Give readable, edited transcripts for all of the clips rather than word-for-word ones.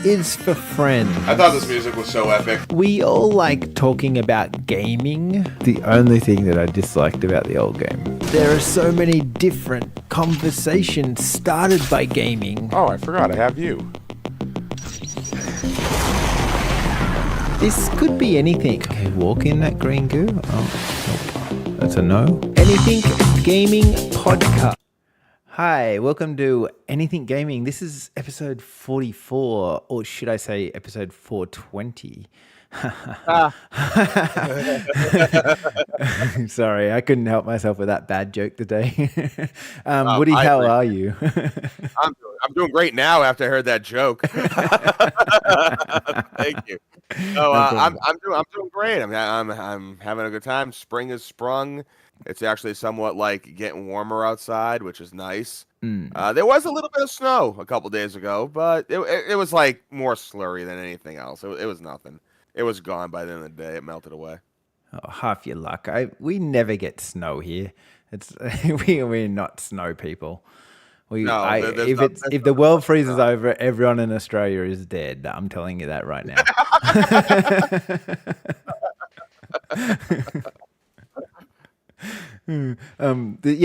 is for friends. I thought this music was so epic. We all like talking about gaming. The only thing that I disliked about the old game. There are so many different conversations started by gaming. Oh, I forgot. I have you. This could be anything. Okay, walk in that green goo. Oh, nope. That's a no. Anything Gaming Podcast. Hi, welcome to Anything Gaming. This is episode 44, or should I say episode 420. Sorry, I couldn't help myself with that bad joke today. Woody, how are you? I'm doing great now after I heard that joke. Thank you. So I'm doing great. I'm having a good time. Spring has sprung. It's actually somewhat like getting warmer outside, which is nice. There was a little bit of snow a couple days ago, but it was like more slurry than anything else. It was nothing. It was gone by the end of the day. It melted away. Oh, half your luck. We never get snow here. It's we're not snow people. If the world freezes over, everyone in Australia is dead. I'm telling you that right now.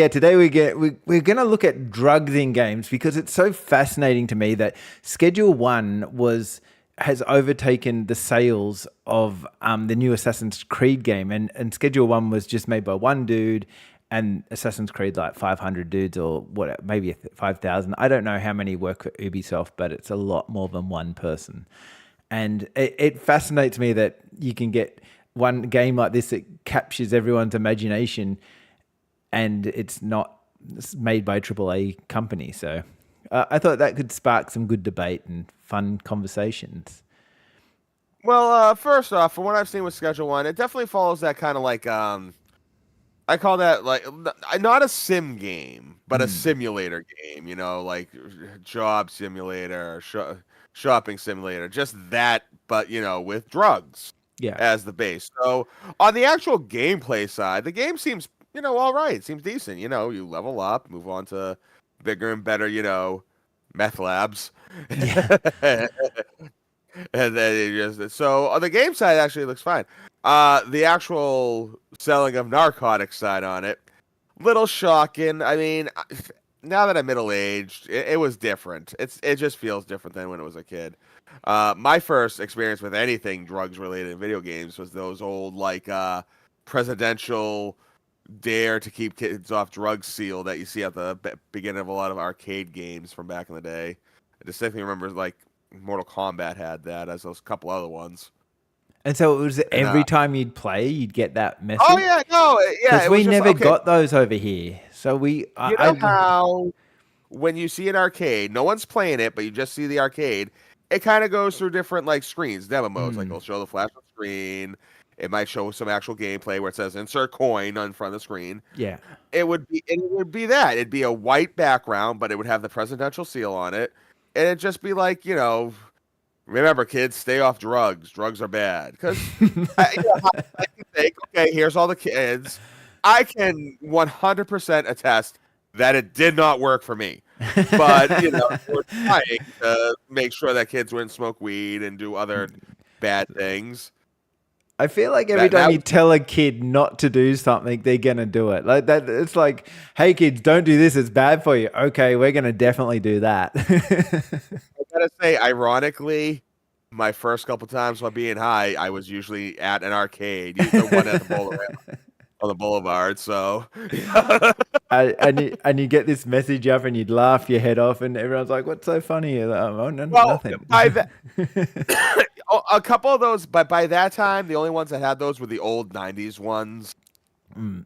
Today we're going to look at drugs in games because it's so fascinating to me that Schedule 1 has overtaken the sales of the new Assassin's Creed game, and Schedule 1 was just made by one dude, and Assassin's Creed like 500 dudes or what, maybe 5,000. I don't know how many work for Ubisoft, but it's a lot more than one person. And it fascinates me that you can get one game like this that captures everyone's imagination, and it's not made by a AAA company. So I thought that could spark some good debate and fun conversations. Well, first off, from what I've seen with Schedule 1, it definitely follows that kind of like I call that like not a sim game, but a simulator game. You know, like job simulator, shopping simulator, just that, but with drugs. Yeah. As the base. So on the actual gameplay side, the game seems, all right. It seems decent. You level up, move on to bigger and better, meth labs. Yeah. And then so on the game side, actually looks fine. The actual selling of narcotics side on it, little shocking. I mean, now that I'm middle-aged, it was different. It just feels different than when it was a kid. My first experience with anything drugs related in video games was those old presidential dare to keep kids off drugs seal that you see at the beginning of a lot of arcade games from back in the day. I distinctly remember like Mortal Kombat had that, as those couple other ones. And so it was every time you'd play, you'd get that message. Oh yeah, no, yeah. Because we never got those over here. So how when you see an arcade, no one's playing it, but you just see the arcade. It kind of goes through different like screens, demo modes. Like it'll show the flash on screen. It might show some actual gameplay where it says "insert coin" on front of the screen. Yeah, it would be that. It'd be a white background, but it would have the presidential seal on it, and it'd just be like, remember, kids, stay off drugs. Drugs are bad. Because I can think, okay, here's all the kids. I can 100% attest that it did not work for me. But, we're trying to make sure that kids wouldn't smoke weed and do other bad things. I feel like every time you tell a kid not to do something, they're going to do it. Like that. It's like, hey, kids, don't do this. It's bad for you. Okay, we're going to definitely do that. I got to say, ironically, my first couple times while being high, I was usually at an arcade, the one at the on the boulevard. So, and you get this message up, and you'd laugh your head off, and everyone's like, "What's so funny?" Nothing. A couple of those, but by that time, the only ones that had those were the old '90s ones.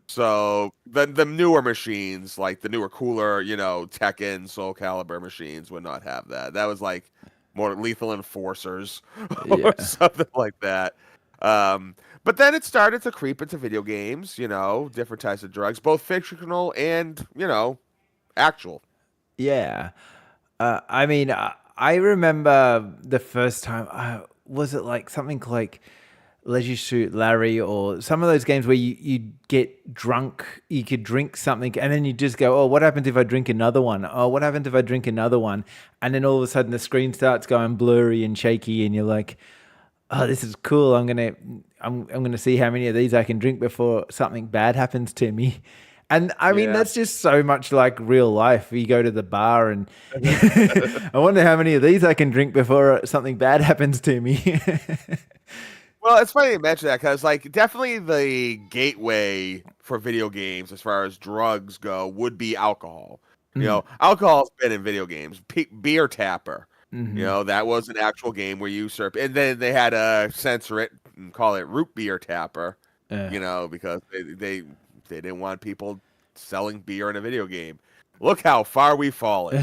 So the newer machines, like the newer, cooler, Tekken, Soul Calibur machines, would not have that. That was like more Lethal Enforcers or something like that. But then it started to creep into video games, different types of drugs, both fictional and, actual. Yeah. I mean, I remember the first time, was it like something like Leisure Suit Larry, or some of those games where you get drunk, you could drink something, and then you just go, oh, what happens if I drink another one? Oh, what happens if I drink another one? And then all of a sudden the screen starts going blurry and shaky, and you're like, oh, this is cool. I'm gonna see how many of these I can drink before something bad happens to me. And I mean, Yeah. that's just so much like real life. You go to the bar and I wonder how many of these I can drink before something bad happens to me. Well, it's funny you mention that because, like, definitely the gateway for video games as far as drugs go would be alcohol. Alcohol's been in video games. Beer tapper. Hmm. That was an actual game where you serve, and then they had to censor it and call it root beer tapper. Uh, Because they didn't want people selling beer in a video game. Look how far we've fallen.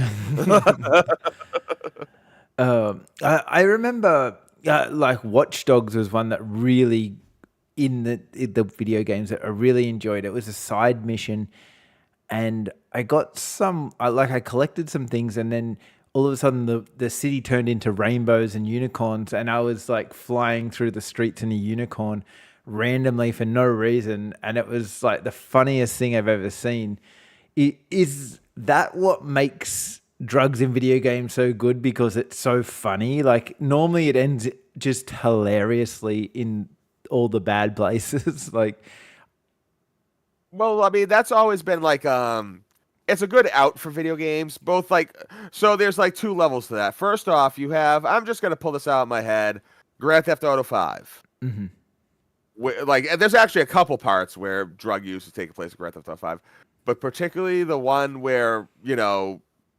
I remember like Watch Dogs was one that really in the video games that I really enjoyed. It was a side mission, and I got I collected some things, and then all of a sudden the city turned into rainbows and unicorns, and I was like flying through the streets in a unicorn randomly for no reason, and it was like the funniest thing I've ever seen. Is that what makes drugs in video games so good, because it's so funny? Like normally it ends just hilariously in all the bad places. Like, Well, I mean, that's always been like it's a good out for video games. Both like so there's like two levels to that. First off, you have I'm just gonna pull this out of my head, Grand Theft Auto 5. mhm. And there's actually a couple parts where drug use is taking place in Grand Theft Auto 5, but particularly the one where,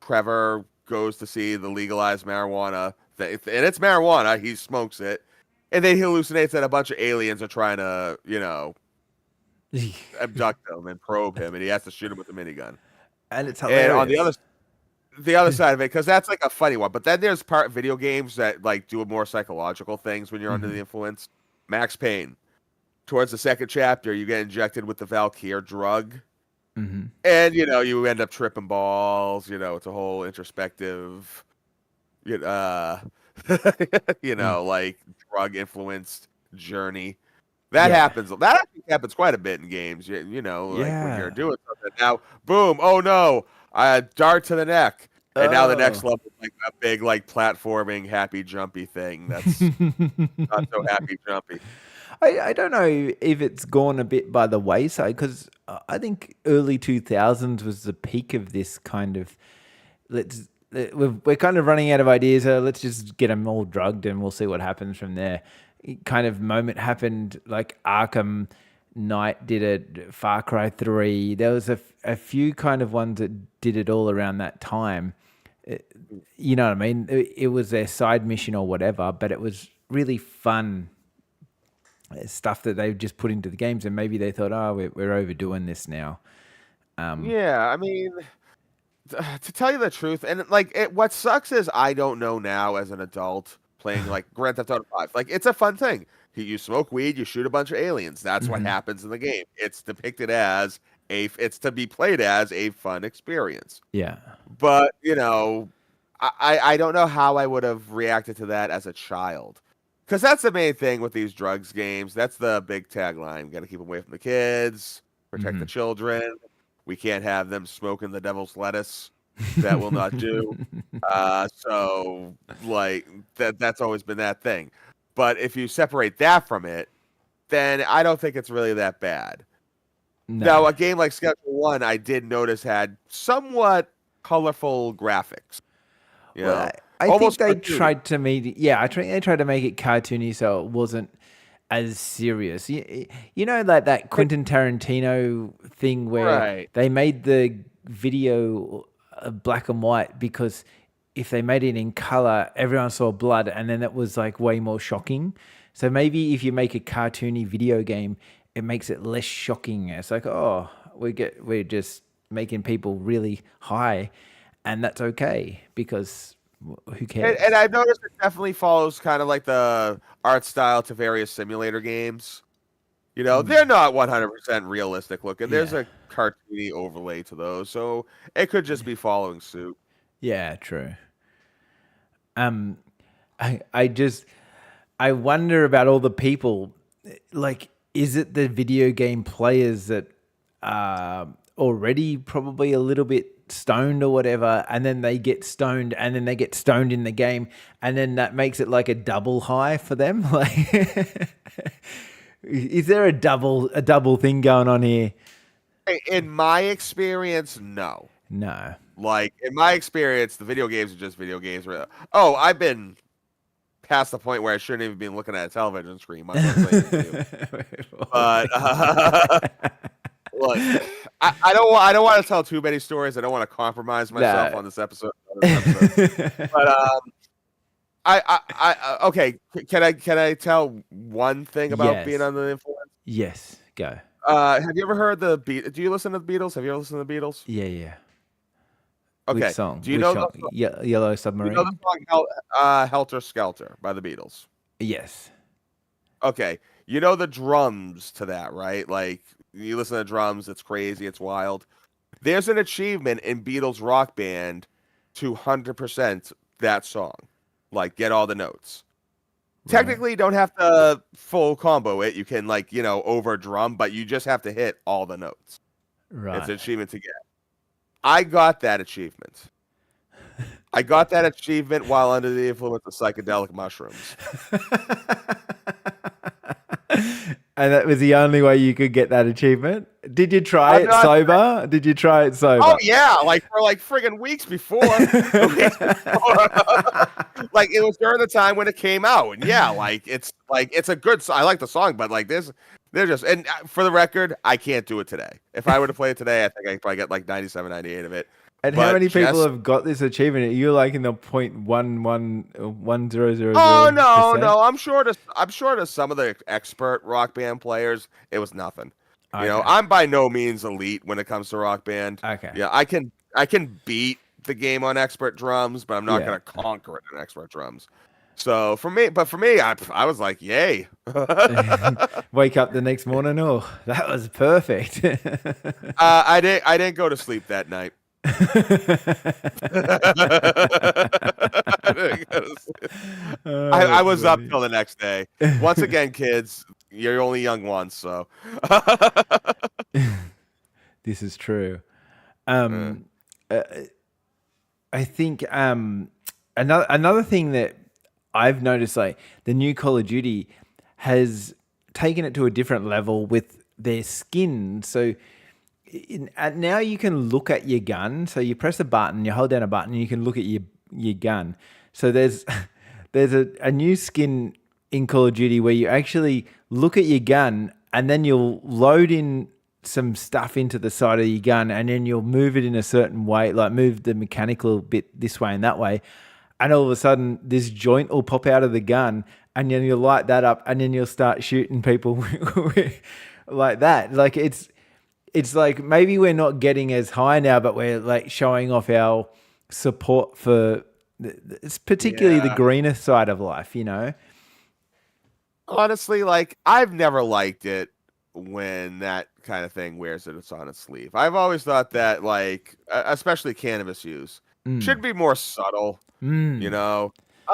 Trevor goes to see the legalized marijuana, and it's marijuana, he smokes it, and then he hallucinates that a bunch of aliens are trying to, abduct him and probe him, and he has to shoot him with a minigun. And it's And on hilarious. the other side of it, because that's like a funny one, but then there's part video games that like do more psychological things when you're under Mhm. the influence. Max Payne. Towards the second chapter, you get injected with the Valkyr drug, Mhm. and you end up tripping balls. It's a whole introspective, you know, Mm. like drug influenced journey. That Yeah. happens. That actually happens quite a bit in games. Like when you're Yeah. doing something. Now, boom! Oh no! Dart to the neck, and now the next Oh. level is like a big like platforming, happy jumpy thing. That's not so happy jumpy. I don't know if it's gone a bit by the wayside, because I think early 2000s was the peak of this kind of we're kind of running out of ideas. Let's just get them all drugged and we'll see what happens from there. Kind of moment happened, like Arkham Knight did it, Far Cry 3. There was a few kind of ones that did it all around that time. It- you know what I mean? It was their side mission or whatever, but it was really fun stuff that they've just put into the games, and maybe they thought, oh, we're overdoing this now. Um, Yeah, I mean, to tell you the truth, and like what sucks is I don't know now as an adult playing like Grand Theft Auto 5. Like it's a fun thing. You smoke weed, you shoot a bunch of aliens. That's what mhm. happens in the game. It's depicted as it's to be played as a fun experience. Yeah. But I don't know how I would have reacted to that as a child. Because that's the main thing with these drugs games. That's the big tagline. Got to keep them away from the kids, protect the Mhm. children. We can't have them smoking the devil's lettuce. That will not do. So like that's always been that thing. But if you separate that from it, then I don't think it's really that bad. Now, No. a game like Schedule One, I did notice had somewhat colorful graphics. Well, I think Almost they cartoony. tried to make it, yeah, I think they tried to make it cartoony so it wasn't as serious. Like that Quentin Tarantino thing where Right. they made the video black and white, because if they made it in color, everyone saw blood, and then it was like way more shocking. So maybe if you make a cartoony video game, it makes it less shocking. It's like, oh, we're just making people really high, and that's okay, because who And cares? I've noticed it definitely follows kind of like the art style to various simulator games. They're not 100% realistic looking. There's Yeah. a cartoony overlay to those, so it could just be following suit. Yeah, true. Um, I wonder about all the people. like, is it the video game players that are already probably a little bit stoned or whatever, and then they get stoned, and then they get stoned in the game, and then that makes it like a double high for them? Like, is there a double thing going on here? In my experience, no. No. Like, in my experience, the video games are just video games. Oh, I've been past the point where I shouldn't even be looking at a television screen. Much less playing a video. But look, I don't want to tell too many stories. I don't want to compromise myself on this episode. But okay. Can I tell one thing about being under the influence? Yes, go. Have you ever heard the Beatles? Do you listen to the Beatles? Have you ever listened to the Beatles? Yeah. Okay. Which song? Do you know Yellow Submarine? You know the song Helter Skelter by the Beatles? Yes. Okay. You know the drums to that, right? Like, you listen to drums, it's crazy, it's wild. There's an achievement in Beatles Rock Band to 100% that song. Like, get all the notes. Right. Technically, you don't have to full combo it. You can, like, over drum, but you just have to hit all the notes. Right. It's an achievement to get. I got that achievement. I got that achievement while under the influence of psychedelic mushrooms. And that was the only way you could get that achievement? Did you try it sober? Did you try it sober? Oh, yeah. Like, for friggin' weeks before. Like, it was during the time when it came out. And yeah, it's a good song. I like the song, but they're just, and for the record, I can't do it today. If I were to play it today, I think I could probably get like 97, 98 of it. And how many people have got this achievement? You're like in the 0.111000. Oh no! I'm sure to some of the expert rock band players, it was nothing. Okay. I'm by no means elite when it comes to rock band. Okay. Yeah, I can beat the game on expert drums, but I'm not gonna conquer it on expert drums. So for me, I was like, yay. Wake up the next morning. Oh, that was perfect. I didn't go to sleep that night. I was up till the next day. Once again, kids, you're only young once, so. This is true. I think another thing that I've noticed, like the new Call of Duty has taken it to a different level with their skin. So now you can look at your gun. So you press a button, you hold down a button, and you can look at your gun. So there's a new skin in Call of Duty where you actually look at your gun and then you'll load in some stuff into the side of your gun and then you'll move it in a certain way, like move the mechanical bit this way and that way. And all of a sudden this joint will pop out of the gun and then you'll light that up and then you'll start shooting people like that. Like it's like maybe we're not getting as high now, but we're like showing off our support for it's particularly the greener side of life, Honestly, like I've never liked it when that kind of thing wears it's on its sleeve. I've always thought that, like, especially cannabis use, should be more subtle. I'm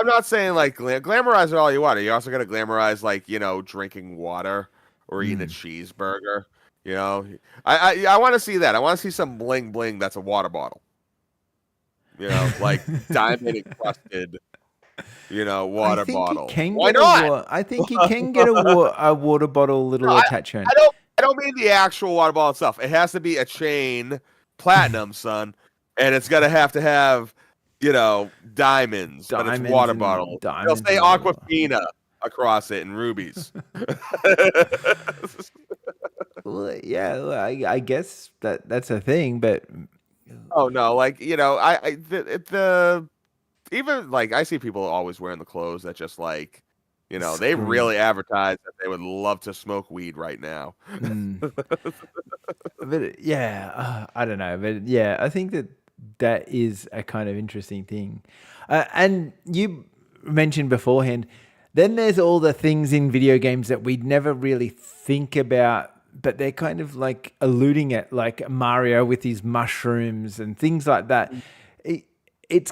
not saying like glamorize it all you want. You also got to glamorize like drinking water or eating a cheeseburger. I want to see that. I want to see some bling bling that's a water bottle. Like diamond encrusted. Water bottle. Why not? I think you can get a water bottle attachment. I don't mean the actual water bottle itself. It has to be a chain, platinum, son, and it's gonna have to have, diamonds, but it's water bottle. They'll say Aquafina across it and rubies. Well, yeah, I guess that's a thing, but oh no, like even like I see people always wearing the clothes that just like they really advertise that they would love to smoke weed right now. But yeah, I don't know, but yeah, I think that is a kind of interesting thing. And you mentioned beforehand, then there's all the things in video games that we'd never really think about, but they're kind of like alluding at, like Mario with his mushrooms and things like that. It's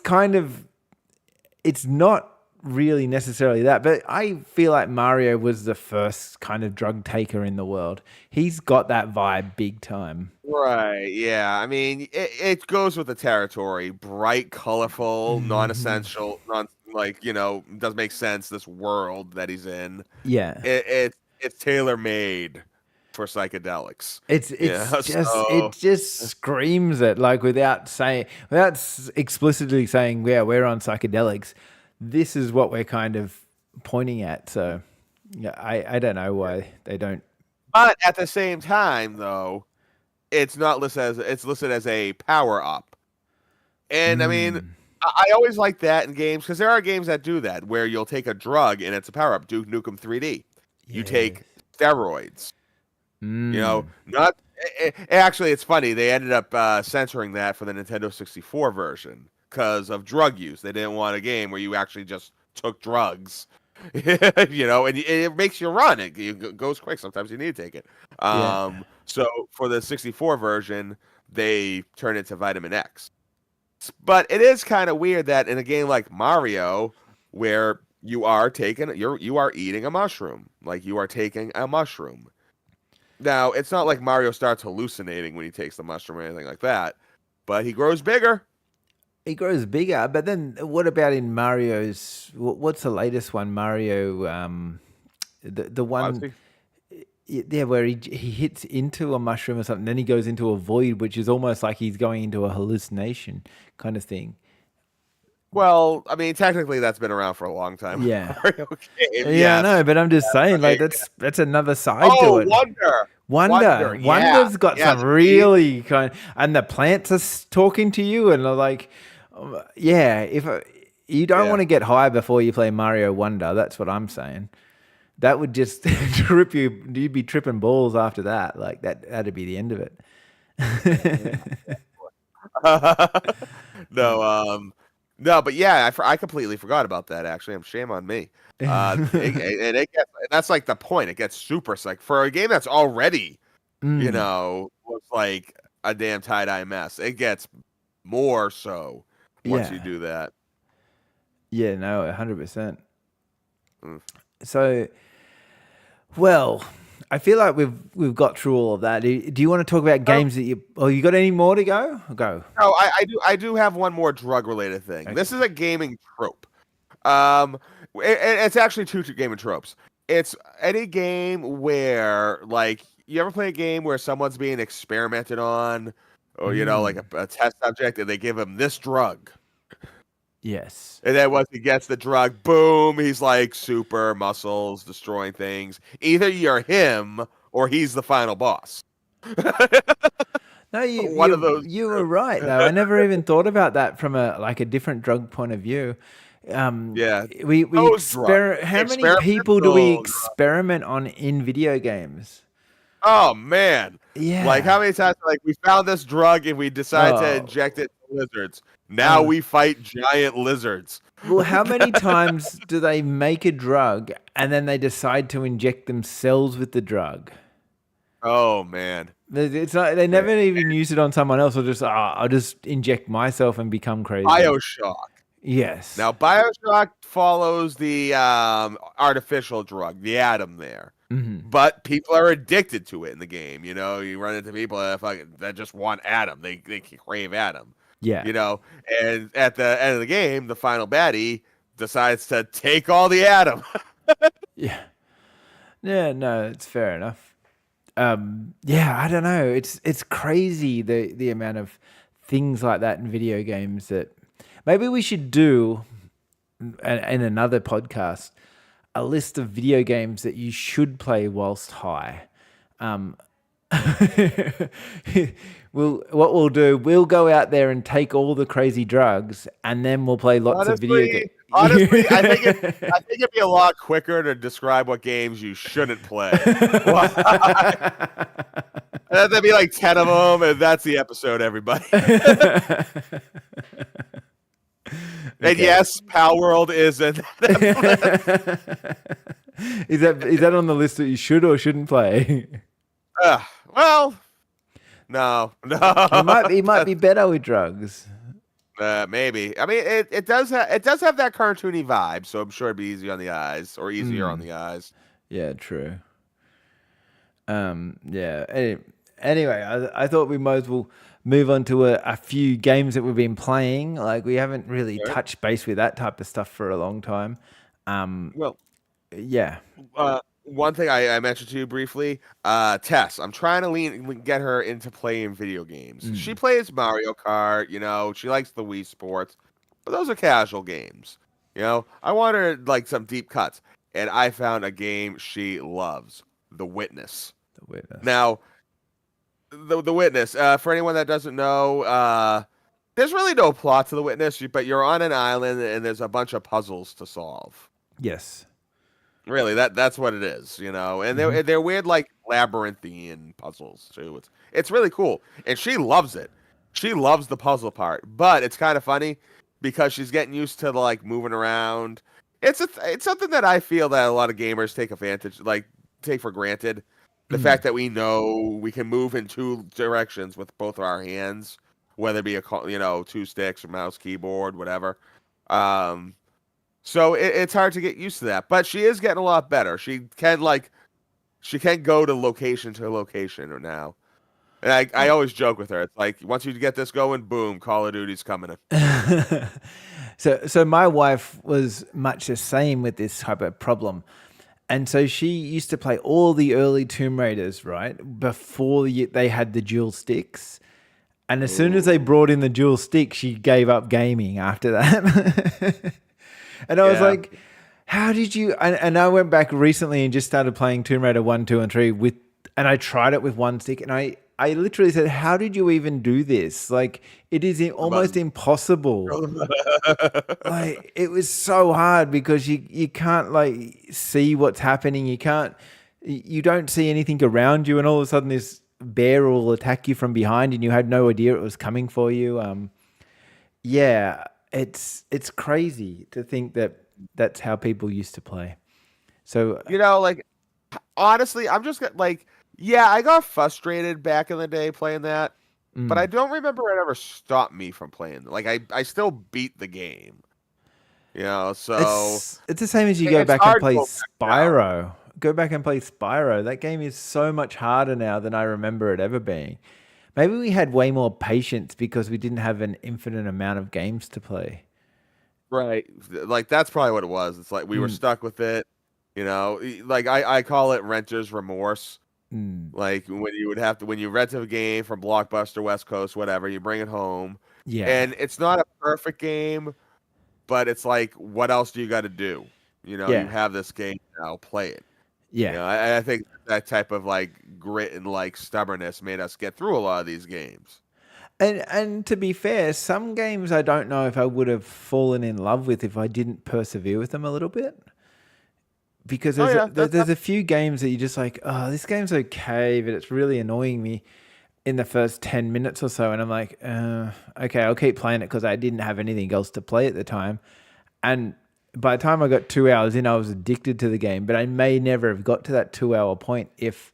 not really necessarily that, but I feel like Mario was the first kind of drug taker in the world. He's got that vibe big time. Right. Yeah. I mean, it goes with the territory. Bright, colorful, Mhm. non-essential, doesn't make sense. This world that he's in, Yeah. it's tailor made for psychedelics. It's Yeah. it's just So it just screams it like explicitly saying, yeah, we're on psychedelics. This is what we're kind of pointing at. So yeah, I don't know why they don't. but at the same time, though, it's listed as a power up. And I mean, Mm, I always like that in games because there are games that do that where you'll take a drug and it's a power up. Duke Nukem 3D. You yes. take steroids. Mm, Not actually. It's funny they ended up censoring that for the Nintendo 64 version because of drug use. They didn't want a game where you actually just took drugs. And it makes you run. It goes quick. Sometimes you need to take it. yeah. So for the 64 version, they turn it to Vitamin X. But it is kind of weird that in a game like Mario, where you are eating a mushroom, like you are taking a mushroom. Now, it's not like Mario starts hallucinating when he takes the mushroom or anything like that, but he grows bigger. It grows bigger, but then what about in Mario's? What's the latest one? Mario, the one, Odyssey. yeah, where he hits into a mushroom or something, then he goes into a void, which is almost like he's going into a hallucination kind of thing. Well, I mean, technically that's been around for a long time. Yeah, Mario game, yeah, I know, yes. but I'm just saying, like Right. that's another side to Oh, it. Wonder. Wonder, Wonder. Yeah. Wonder's got Yeah, some the bees. really kind, and the plants are talking to you, and are like, yeah, you don't Yeah. want to get high before you play Mario Wonder. That's what I'm saying. That would just trip you. You'd be tripping balls after that. Like that'd be the end of it. No, no, but yeah, I completely forgot about that. Actually, shame on me. That's like the point. It gets super psych for a game that's already, Mm, looks like a damn tie-dye mess. It gets more so once you yeah, do that. yeah, no, 100%. Mm. So, well, I feel like we've got through all of that. Do you want to talk about Oh, games that you? Oh, you got any more to go? Go. no, I do have one more drug-related thing. This Okay. is a gaming trope. Um, it's actually two gaming tropes. It's any game where, like, you ever play a game where someone's being experimented on, or like Mm, a test subject, and they give him this drug, yes. and then once he gets the drug, boom, he's like super muscles, destroying things. Either you're him or he's the final boss. No, One of those you were right two. though. I never even thought about that from a different drug point of view. Um, Yeah, we those drugs, How many people do we experimental. experiment on in video games? Oh man. Like Yeah. how many times like we found this drug and we decided to Oh, inject it to lizards. Now oh. we fight giant lizards. Well, how many times do they make a drug and then they decide to inject themselves with the drug? Oh man. It's not, they Yeah. never even use it on someone else, or just I'll just inject myself and become crazy. BioShock. Yes. Now BioShock follows the artificial drug, the atom there. Hmm. But people are addicted to it in the game. You run into people that just want Adam. They crave Adam. Yeah. You know, and at the end of the game, the final baddie decides to take all the Adam. Yeah. Yeah. No, it's fair enough. Yeah, I don't know. It's crazy the amount of things like that in video games that maybe we should do in another podcast a list of video games that you should play whilst high. Um, what we'll do, we'll go out there and take all the crazy drugs, and then we'll play lots of video games. Honestly, I think it'd be a lot quicker to describe what games you shouldn't play. Well, that'd be like 10 of them, and that's the episode, everybody. And Okay. yes, Pal World is in. Is that on the list that you should or shouldn't play? Well, no, It might no. be better with drugs. Maybe. I mean, it does have that cartoony vibe, so I'm sure it'd be easy on the eyes or easier on the eyes. Yeah, true. Yeah. Anyway, I thought we might as well move on to a few games that we've been playing. Like we haven't really Right. touched base with that type of stuff for a long time. Well, Yeah. one thing I mentioned to you briefly, Tess. I'm trying to get her into playing video games. She plays Mario Kart. She likes the Wii Sports, but those are casual games. I want her like some deep cuts, and I found a game she loves, The Witness. The Witness. Now, the Witness. For anyone that doesn't know, there's really no plot to The Witness, but you're on an island and there's a bunch of puzzles to solve. Yes. Really, that's what it is, and they're weird like labyrinthian puzzles too. It's really cool, and she loves it. She loves the puzzle part, but it's kind of funny because she's getting used to like moving around. It's something that I feel that a lot of gamers take for granted. The fact that we know we can move in two directions with both our hands, whether it be two sticks or mouse, keyboard, whatever. So it's hard to get used to that, but she is getting a lot better. She can go to location now. And I always joke with her. It's like once you get this going, boom, Call of Duty's coming in. So my wife was much the same with this type of problem. And so she used to play all the early Tomb Raiders, right? Before they had the dual sticks. And as soon as they brought in the dual stick, she gave up gaming after that. And I was like, how did you? And I went back recently and just started playing Tomb Raider 1, 2, and 3 and I tried it with one stick. And I literally said, how did you even do this? Like, it is almost impossible. Like, it was so hard because you can't like see what's happening. You don't see anything around you. And all of a sudden this bear will attack you from behind and you had no idea it was coming for you. Yeah. It's crazy to think that that's how people used to play. So like honestly, I'm just like, yeah, I got frustrated back in the day playing that, but I don't remember it ever stopped me from playing. Like I still beat the game. So it's the same as you go back and play Spyro. Go back and play Spyro. That game is so much harder now than I remember it ever being. Maybe we had way more patience because we didn't have an infinite amount of games to play. Right. Like that's probably what it was. It's like we were stuck with it. Like I call it renter's remorse. Like when you rent a game from Blockbuster, West Coast, whatever, you bring it home. Yeah. And it's not a perfect game, but it's like, what else do you got to do? You have this game now, play it. Yeah. I think that type of like grit and like stubbornness made us get through a lot of these games. And to be fair, some games I don't know if I would have fallen in love with if I didn't persevere with them a little bit. Because there's a few games that you're just like, oh, this game's okay, but it's really annoying me in the first 10 minutes or so. And I'm like, okay, I'll keep playing it because I didn't have anything else to play at the time. And by the time I got 2 hours in, I was addicted to the game, but I may never have got to that 2 hour point if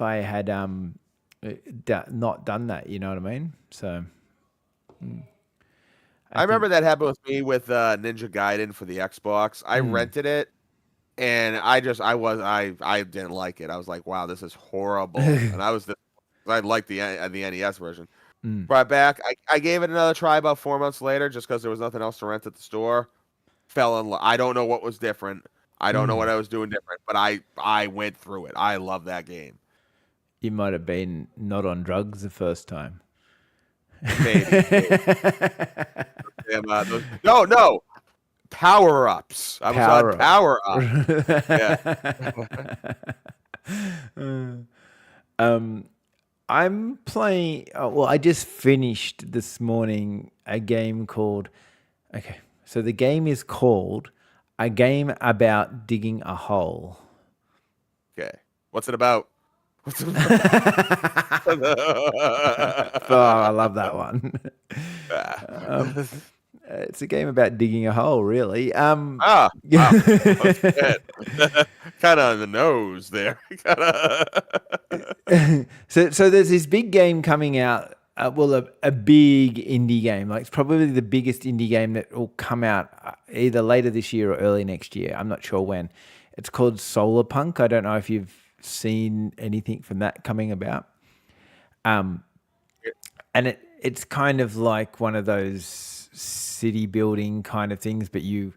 I had not done that. You know what I mean? So I remember that happened with me with Ninja Gaiden for the Xbox. I rented it, and I didn't like it. I was like, wow, this is horrible. And I liked the NES version. Brought it back. I gave it another try about 4 months later, just because there was nothing else to rent at the store. Fell in love. I don't know what was different. I don't know what I was doing different, but I went through it. I love that game. You might have been not on drugs the first time. Maybe. No. Power-ups. I was on power-up. Yeah. I'm playing... I just finished this morning a game called... Okay, so the game is called A Game About Digging a Hole. Okay. What's it about? Oh, I love that one. It's a game about digging a hole, really. Wow. Kind of on the nose there. So there's this big game coming out a big indie game. Like it's probably the biggest indie game that will come out either later this year or early next year. I'm not sure when. It's called Solar Punk. I don't know if you've seen anything from that coming about. Um, and it's kind of like one of those city building kind of things, but you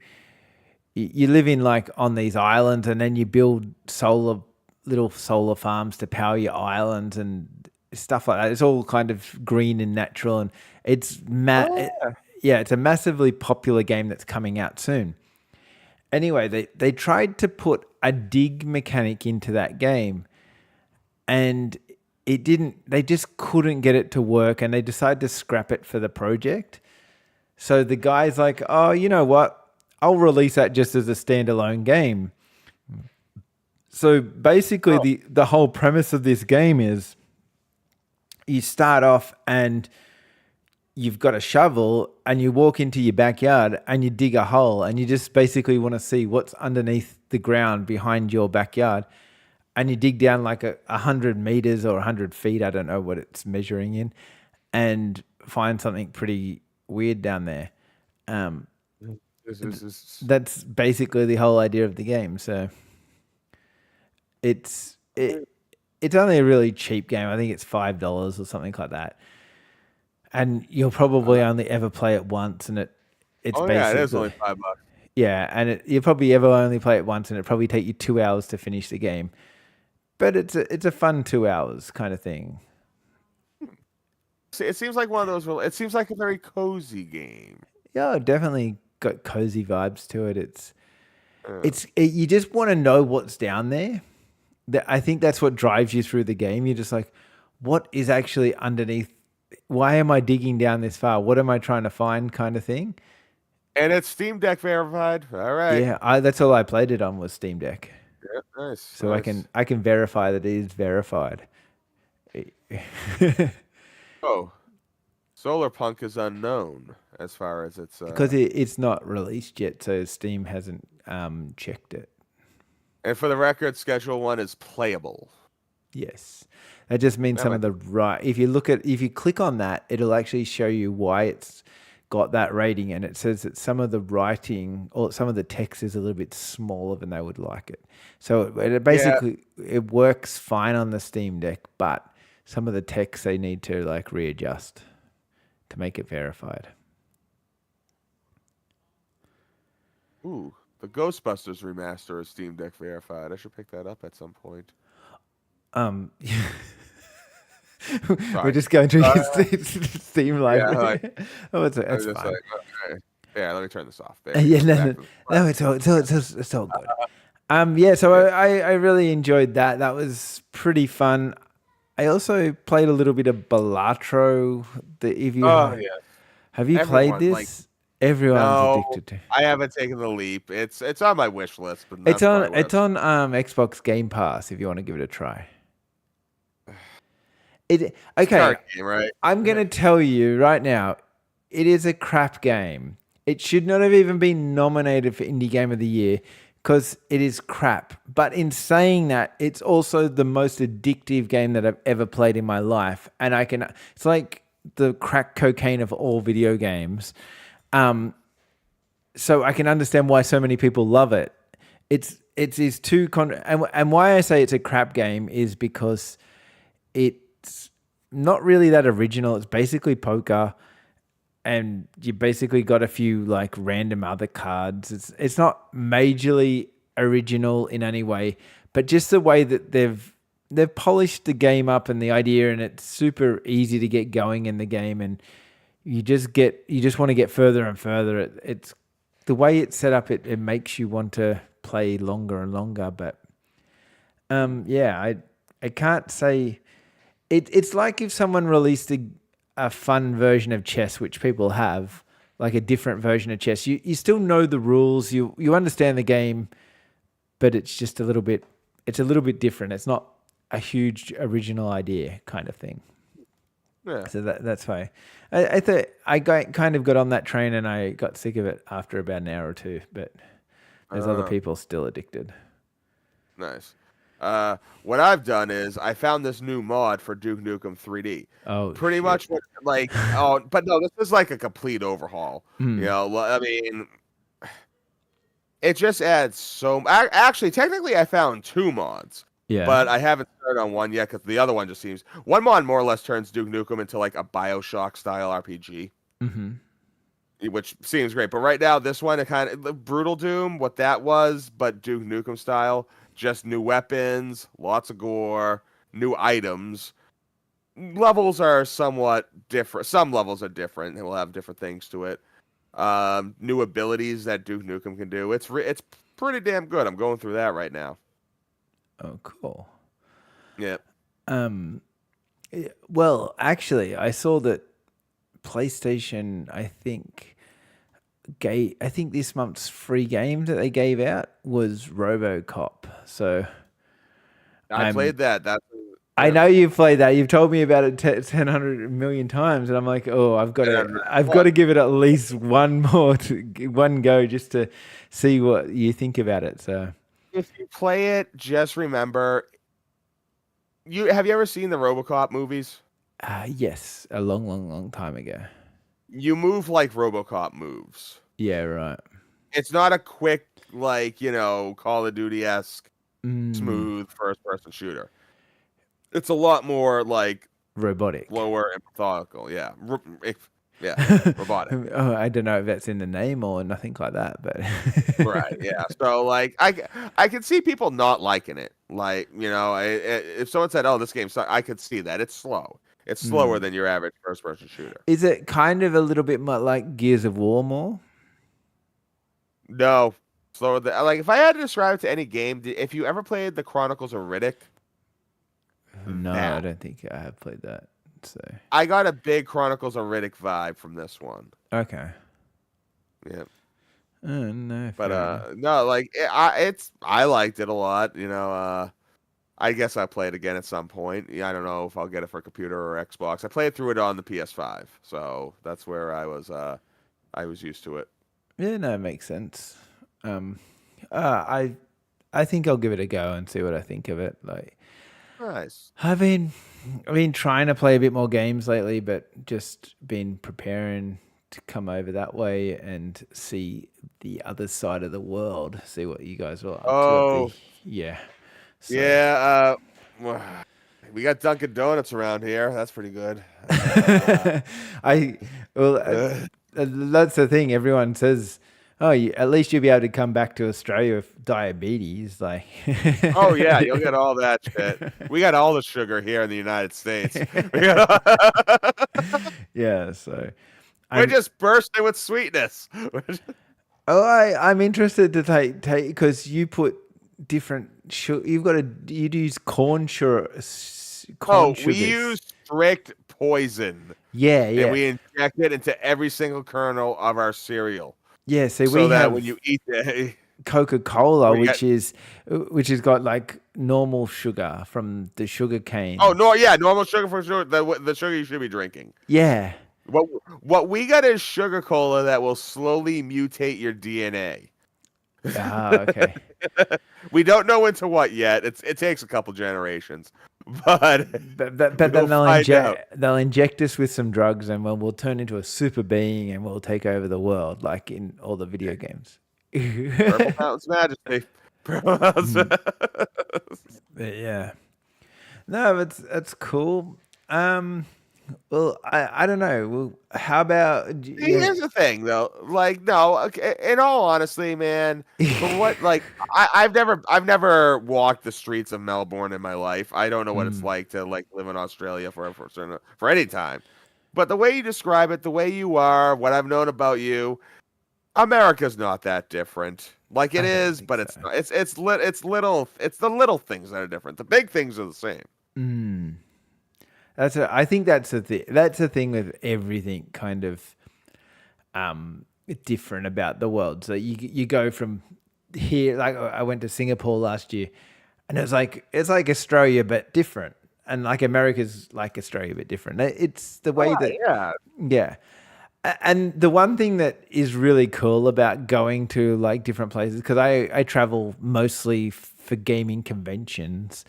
live in like on these islands, and then you build little solar farms to power your islands and stuff like that. It's all kind of green and natural, and it's a massively popular game that's coming out soon. Anyway, they tried to put a dig mechanic into that game, and it didn't. They just couldn't get it to work, and they decided to scrap it for the project. So the guy's like, "Oh, you know what? I'll release that just as a standalone game." So basically, the whole premise of this game is you start off and you've got a shovel and you walk into your backyard and you dig a hole, and you just basically want to see what's underneath the ground behind your backyard. And you dig down like 100 meters or 100 feet, I don't know what it's measuring in, and find something pretty weird down there. That's basically the whole idea of the game. So it's only a really cheap game. I think it's $5 or something like that. And you'll probably only ever play it once, and it's basically, it is only $5. Yeah, and you'll probably ever only play it once, and it probably take you 2 hours to finish the game. But it's a fun 2 hours kind of thing. It seems like one of those. It seems like a very cozy game. Yeah, definitely got cozy vibes to it. You just want to know what's down there. I think that's what drives you through the game. You're just like, what is actually underneath? Why am I digging down this far? What am I trying to find, kind of thing. And it's Steam Deck verified. All right. Yeah, that's all I played it on was Steam Deck. Yeah, nice. So nice. I can verify that it is verified. Solar Punk is unknown as far as it's because it's not released yet, so Steam hasn't checked it. And for the record, Schedule 1 is playable. Yes, that just means if you click on that, it'll actually show you why it's got that rating, and it says that some of the writing or some of the text is a little bit smaller than they would like it. So it basically it works fine on the Steam Deck, but some of the text they need to like readjust to make it verified. Ooh, the Ghostbusters remaster is Steam Deck verified. I should pick that up at some point. We're just going through your Steam library. It's fine. Okay. Yeah, let me turn this off. No, it's all good. So I really enjoyed that. That was pretty fun. I also played a little bit of Balatro. Have you played this? Everyone's addicted to. I haven't taken the leap. It's on my wish list, but it's on Xbox Game Pass if you want to give it a try. Okay, game, right? I'm going to tell you right now, it is a crap game. It should not have even been nominated for Indie Game of the Year because it is crap. But in saying that, it's also the most addictive game that I've ever played in my life. And it's like the crack cocaine of all video games. So I can understand why so many people love it. And why I say it's a crap game is because it's not really that original. It's basically poker, and you basically got a few like random other cards. It's not majorly original in any way, but just the way that they've polished the game up and the idea, and it's super easy to get going in the game, and you just want to get further and further. It's the way it's set up. It makes you want to play longer and longer. But I can't say. It's like if someone released a fun version of chess, which people have, like a different version of chess. You still know the rules. You understand the game, but it's just a little bit different. It's not a huge original idea kind of thing. Yeah. So that's why I thought I kind of got on that train, and I got sick of it after about an hour or two. But there's other people still addicted. Nice. What I've done is I found this new mod for Duke Nukem 3D. Oh Pretty shit. much what, like, oh, but no, this is like a complete overhaul. Hmm. I mean, it just adds actually, technically, I found two mods, Yeah. but I haven't started on one yet because the other one just seems one mod more or less turns Duke Nukem into like a Bioshock style RPG, Mm-hmm. which seems great. But right now, this one, it kind of Brutal Doom, what that was, but Duke Nukem style, just new weapons, lots of gore, new items. Levels are somewhat different. Some levels are different and will have different things to it. New abilities that Duke Nukem can do. It's pretty damn good. I'm going through that right now. Oh, cool. Yeah. Um, well, actually, I saw that PlayStation, I think this month's free game that they gave out was RoboCop. So I I'm played that. I Yeah. know you've played that. You've told me about it 10 million times, and I'm like, oh, I've got to give it at least one more, one go, just to see what you think about it. So, If you play it, just remember have you ever seen the RoboCop movies? yes, a long, long, long time ago. You move like RoboCop moves. Yeah, right. It's not a quick, like, Call of Duty-esque Mm, smooth first person shooter. It's a lot more like robotic. slower and methodical. Yeah. Yeah. Robotic. Oh, I don't know if that's in the name or nothing like that, but Right. Yeah. So like I could see people not liking it. Like, if someone said, "Oh, this game sucks," I could see that. It's slow. It's slower Mm. than your average first person shooter. Is it kind of a little bit more like Gears of War more? No. Slower than, like, if I had to describe it to any game, if you ever played the Chronicles of Riddick, No, I that don't think I have played that. So, I got a big Chronicles of Riddick vibe from this one. okay. Yeah. Oh, no, But fair enough. no, like I liked it a lot. I guess I'll play it again at some point. Yeah, I don't know if I'll get it for computer or Xbox. I played through it on the PS5, so that's where I was used to it. Yeah, no, it makes sense. Um, I think I'll give it a go and see what I think of it. Like, Nice. I've been trying to play a bit more games lately, but just been preparing to come over that way and see the other side of the world. See what you guys are up to at the Oh, yeah. So yeah. Well, we got Dunkin' Donuts around here. That's pretty good. I well, Uh, that's the thing. Everyone says, "Oh, at least you'll be able to come back to Australia with diabetes." Like, oh yeah, you'll get all that shit. We got all the sugar here in the United States. We got yeah. So we're I'm just bursting with sweetness. I'm interested to take because you put different you'd use corn Oh, we sugars. use strict poison, Yeah, and yeah, we inject it into every single kernel of our cereal, yeah. So so we that when have you eat it, Coca-Cola, we get. which has got like normal sugar from the sugar Oh cane. no, yeah, normal sugar for sure. The sugar you should be drinking. Yeah. What what we got is sugar cola that will slowly mutate your DNA. Ah, okay. We don't know into what yet. It takes a couple generations, but But we'll then find out. they'll inject us with some drugs and we'll turn into a super being and we'll take over the world like in all the video games. Purple Mountain's Majesty. Purple Mountain's Mm, but yeah. No, that's cool. Well, I don't know. Well, how about Here's the thing, though. Like, no, okay, in all honesty, man, from what, like, I've never walked the streets of Melbourne in my life. I don't know what it's Mm, like to like live in Australia for any time. But the way you describe it, the way you are, what I've known about you, America's not that different. Like it I don't is, think but so. it's not. It's the little things that are different. The big things are the same. Mm. I think that's the thing. That's the thing with everything kind of different about the world. So you go from here, like I went to Singapore last year, and it's like Australia but different, and like America's like Australia but different. It's the way Right, that yeah. yeah, And the one thing that is really cool about going to like different places, because I travel mostly for gaming conventions,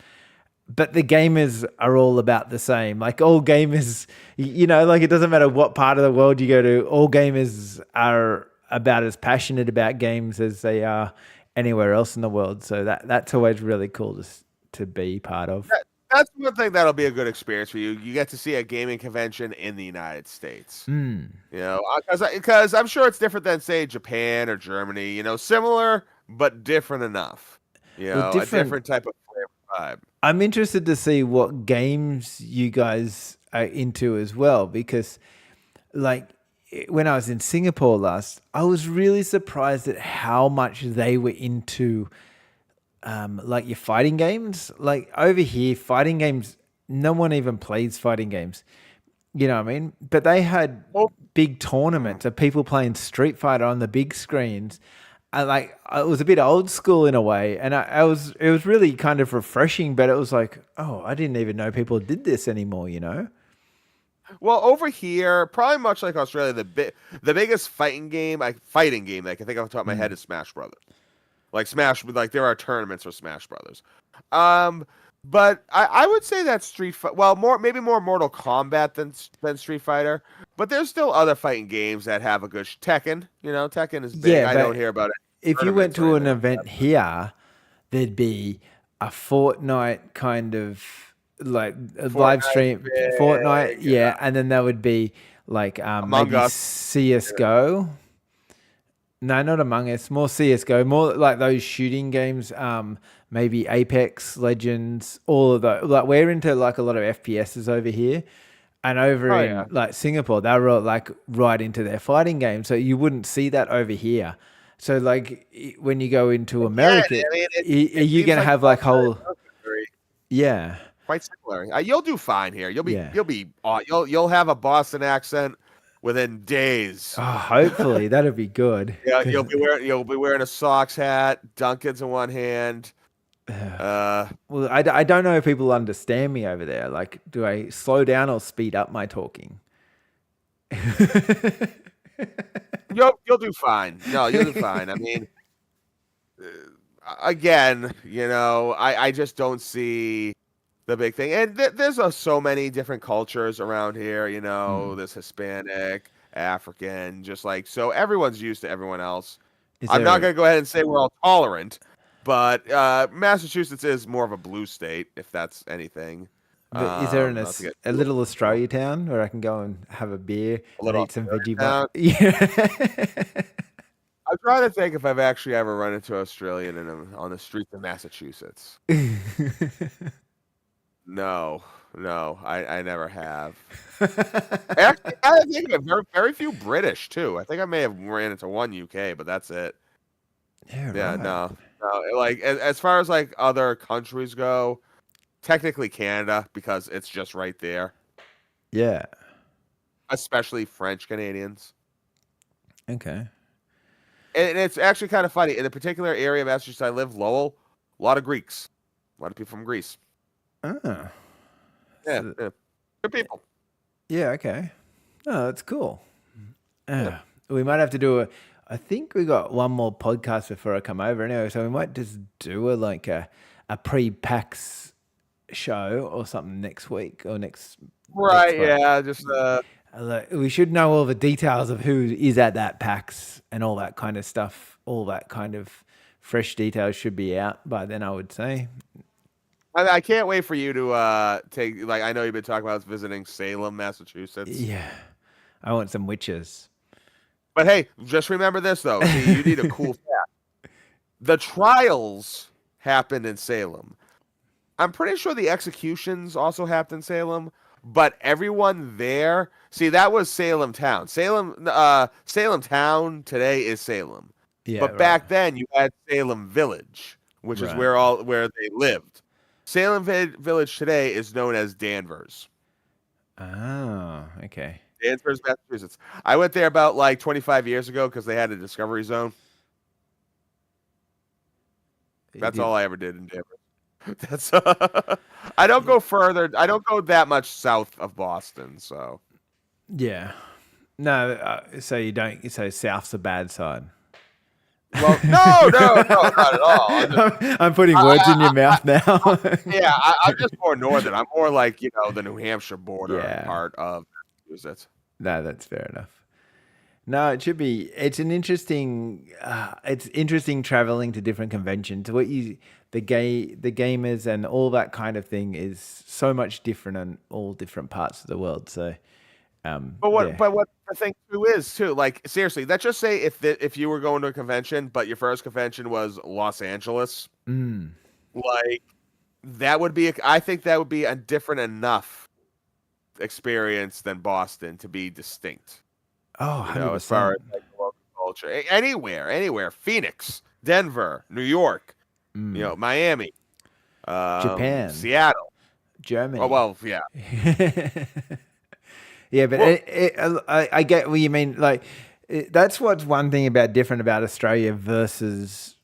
but the gamers are all about the same. Like all gamers, like it doesn't matter what part of the world you go to, all gamers are about as passionate about games as they are anywhere else in the world. So that's always really cool to be part of. That's one thing that'll be a good experience for you. You get to see a gaming convention in the United States. Because I'm sure it's different than say Japan or Germany. Similar but different enough. Well, A different type of flavor vibe. I'm interested to see what games you guys are into as well, because like when I was in Singapore last, I was really surprised at how much they were into like your fighting games. Like over here, fighting games, no one even plays fighting games. You know what I mean? But they had big tournaments of people playing Street Fighter on the big screens. And like it was a bit old school in a way, and it was really kind of refreshing. But it was like, oh, I didn't even know people did this anymore. Well, over here, probably much like Australia, the biggest fighting game that I can think off the top of my head is Smash Brothers. Like there are tournaments for Smash Brothers. But I would say that maybe more Mortal Kombat than Street Fighter. But there's still other fighting games that have a good Tekken. Tekken is big. Yeah, I don't hear about it. If you went to an event here, there'd be a Fortnite kind of like a live stream Fortnite, and then there would be like maybe Us. CS:GO. No, not Among Us. More CS:GO. More like those shooting games. Maybe Apex Legends. All of those. Like we're into like a lot of FPSs over here, and over in like Singapore, they're like right into their fighting game. So you wouldn't see that over here. So like when you go into America, are you gonna have like whole? Yeah. Quite similar. You'll do fine here. You'll have a Boston accent within days. Oh, hopefully that'll be good. Yeah, you'll be wearing a socks hat, Dunkin's in one hand. Well, I don't know if people understand me over there. Like, do I slow down or speed up my talking? You'll do fine. No, you'll do fine. I mean, again, I just don't see the big thing. And there's so many different cultures around here. There's Hispanic, African, just like so. Everyone's used to everyone else. I'm not going to go ahead and say we're all tolerant, but Massachusetts is more of a blue state, if that's anything. Is there a little Australia town where I can go and have a beer and eat some veggie butt? Yeah. I'm trying to think if I've actually ever run into Australian on the streets of Massachusetts. No, I never have. Actually, I think very, very few British too. I think I may have ran into one UK, but that's it. Yeah, right. No. Like as far as like other countries go, technically Canada because it's just right there. Yeah. Especially French Canadians. Okay. And it's actually kind of funny. In a particular area of Massachusetts I live, Lowell, a lot of Greeks. A lot of people from Greece. Oh. Yeah. Good people. Yeah, okay. Oh, that's cool. We might have to do I think we got one more podcast before I come over anyway, so we might just do a pre-PAX show or something next week or next. Right, yeah, just we should know all the details of who is at that PAX and all that kind of stuff. All that kind of fresh details should be out by then, I would say. I can't wait for you to take. Like, I know you've been talking about visiting Salem, Massachusetts. Yeah, I want some witches. But hey, just remember this though. See, you need a cool fact. The trials happened in Salem. I'm pretty sure the executions also happened in Salem, but everyone there. See, that was Salem town. Salem town today is Salem. Yeah, but back then you had Salem Village, which is where they lived. Salem Village today is known as Danvers. Oh, okay. Danvers, Massachusetts. I went there about like 25 years ago because they had a Discovery Zone. That's all I ever did in Danvers. That's I don't go further. I don't go that much south of Boston. So yeah, No, so you don't. So South's the bad side. Well, no, no, no, not at all. I'm putting words in your mouth now. Yeah, I'm just more northern. I'm more like, the New Hampshire border Yeah. part of Massachusetts. No, that's fair enough. No, it should be. It's an interesting. It's interesting traveling to different conventions. The gamers and all that kind of thing is so much different in all different parts of the world. So, yeah. But what the thing too is too, like seriously, let's just say if you were going to a convention, but your first convention was Los Angeles, Mm. like that would be, I think that would be a different enough experience than Boston to be distinct. Oh, As far 100%. as like the local culture, anywhere, Phoenix, Denver, New York, Mm. Miami, Japan, Seattle. Oh Germany. well, yeah. Yeah, but Well, I get what you mean. Like, that's what's one thing different about Australia versus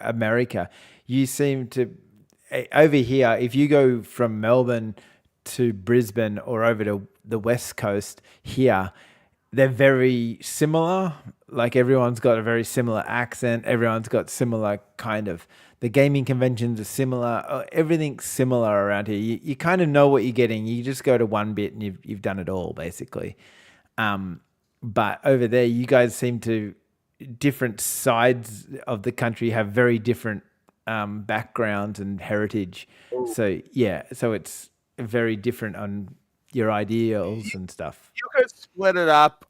America. You seem to over here. If you go from Melbourne to Brisbane or over to the West Coast here, they're very similar. Like everyone's got a very similar accent. Everyone's got similar kind of. The gaming conventions are similar. Everything's similar around here. You kind of know what you're getting. You just go to one bit and you've done it all basically. But over there, you guys seem to different sides of the country have very different backgrounds and heritage. So yeah, so it's very different on your ideals and stuff. you could split it up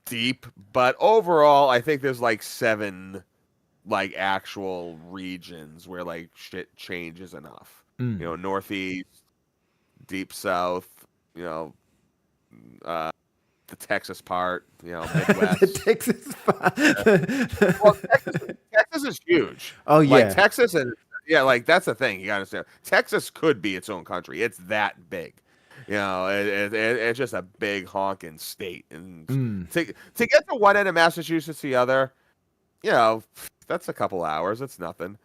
deep, but overall, I think there's like 7 like actual regions where like shit changes enough. Northeast, deep south, you know, the Texas part, The Midwest. Texas part. Well, Texas is huge. Oh Like yeah. Texas and yeah, like that's the thing you gotta understand. Texas could be its own country. It's that big. It's just a big honking state, and Mm. to get to one end of Massachusetts to the other, that's a couple hours. It's nothing.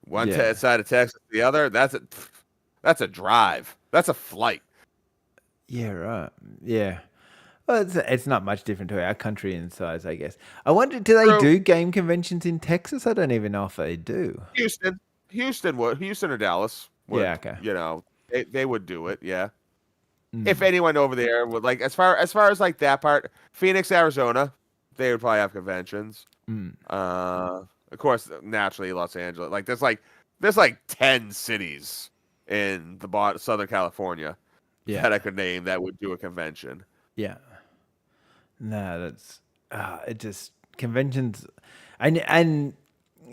One Yeah. side of Texas to the other, that's a drive. That's a flight. Yeah, right. Yeah. Well, it's not much different to our country in size, I guess. I wonder, do they True. do game conventions in Texas? I don't even know if they do. Houston or Dallas Yeah, would, okay. they would do it. Yeah. If Mm. anyone over there would like, as far as like that part, Phoenix, Arizona, they would probably have conventions. Mm. Of course, naturally, Los Angeles. Like there's like 10 cities in the Southern California Yeah. that I could name that would do a convention. Yeah. No, that's it just conventions and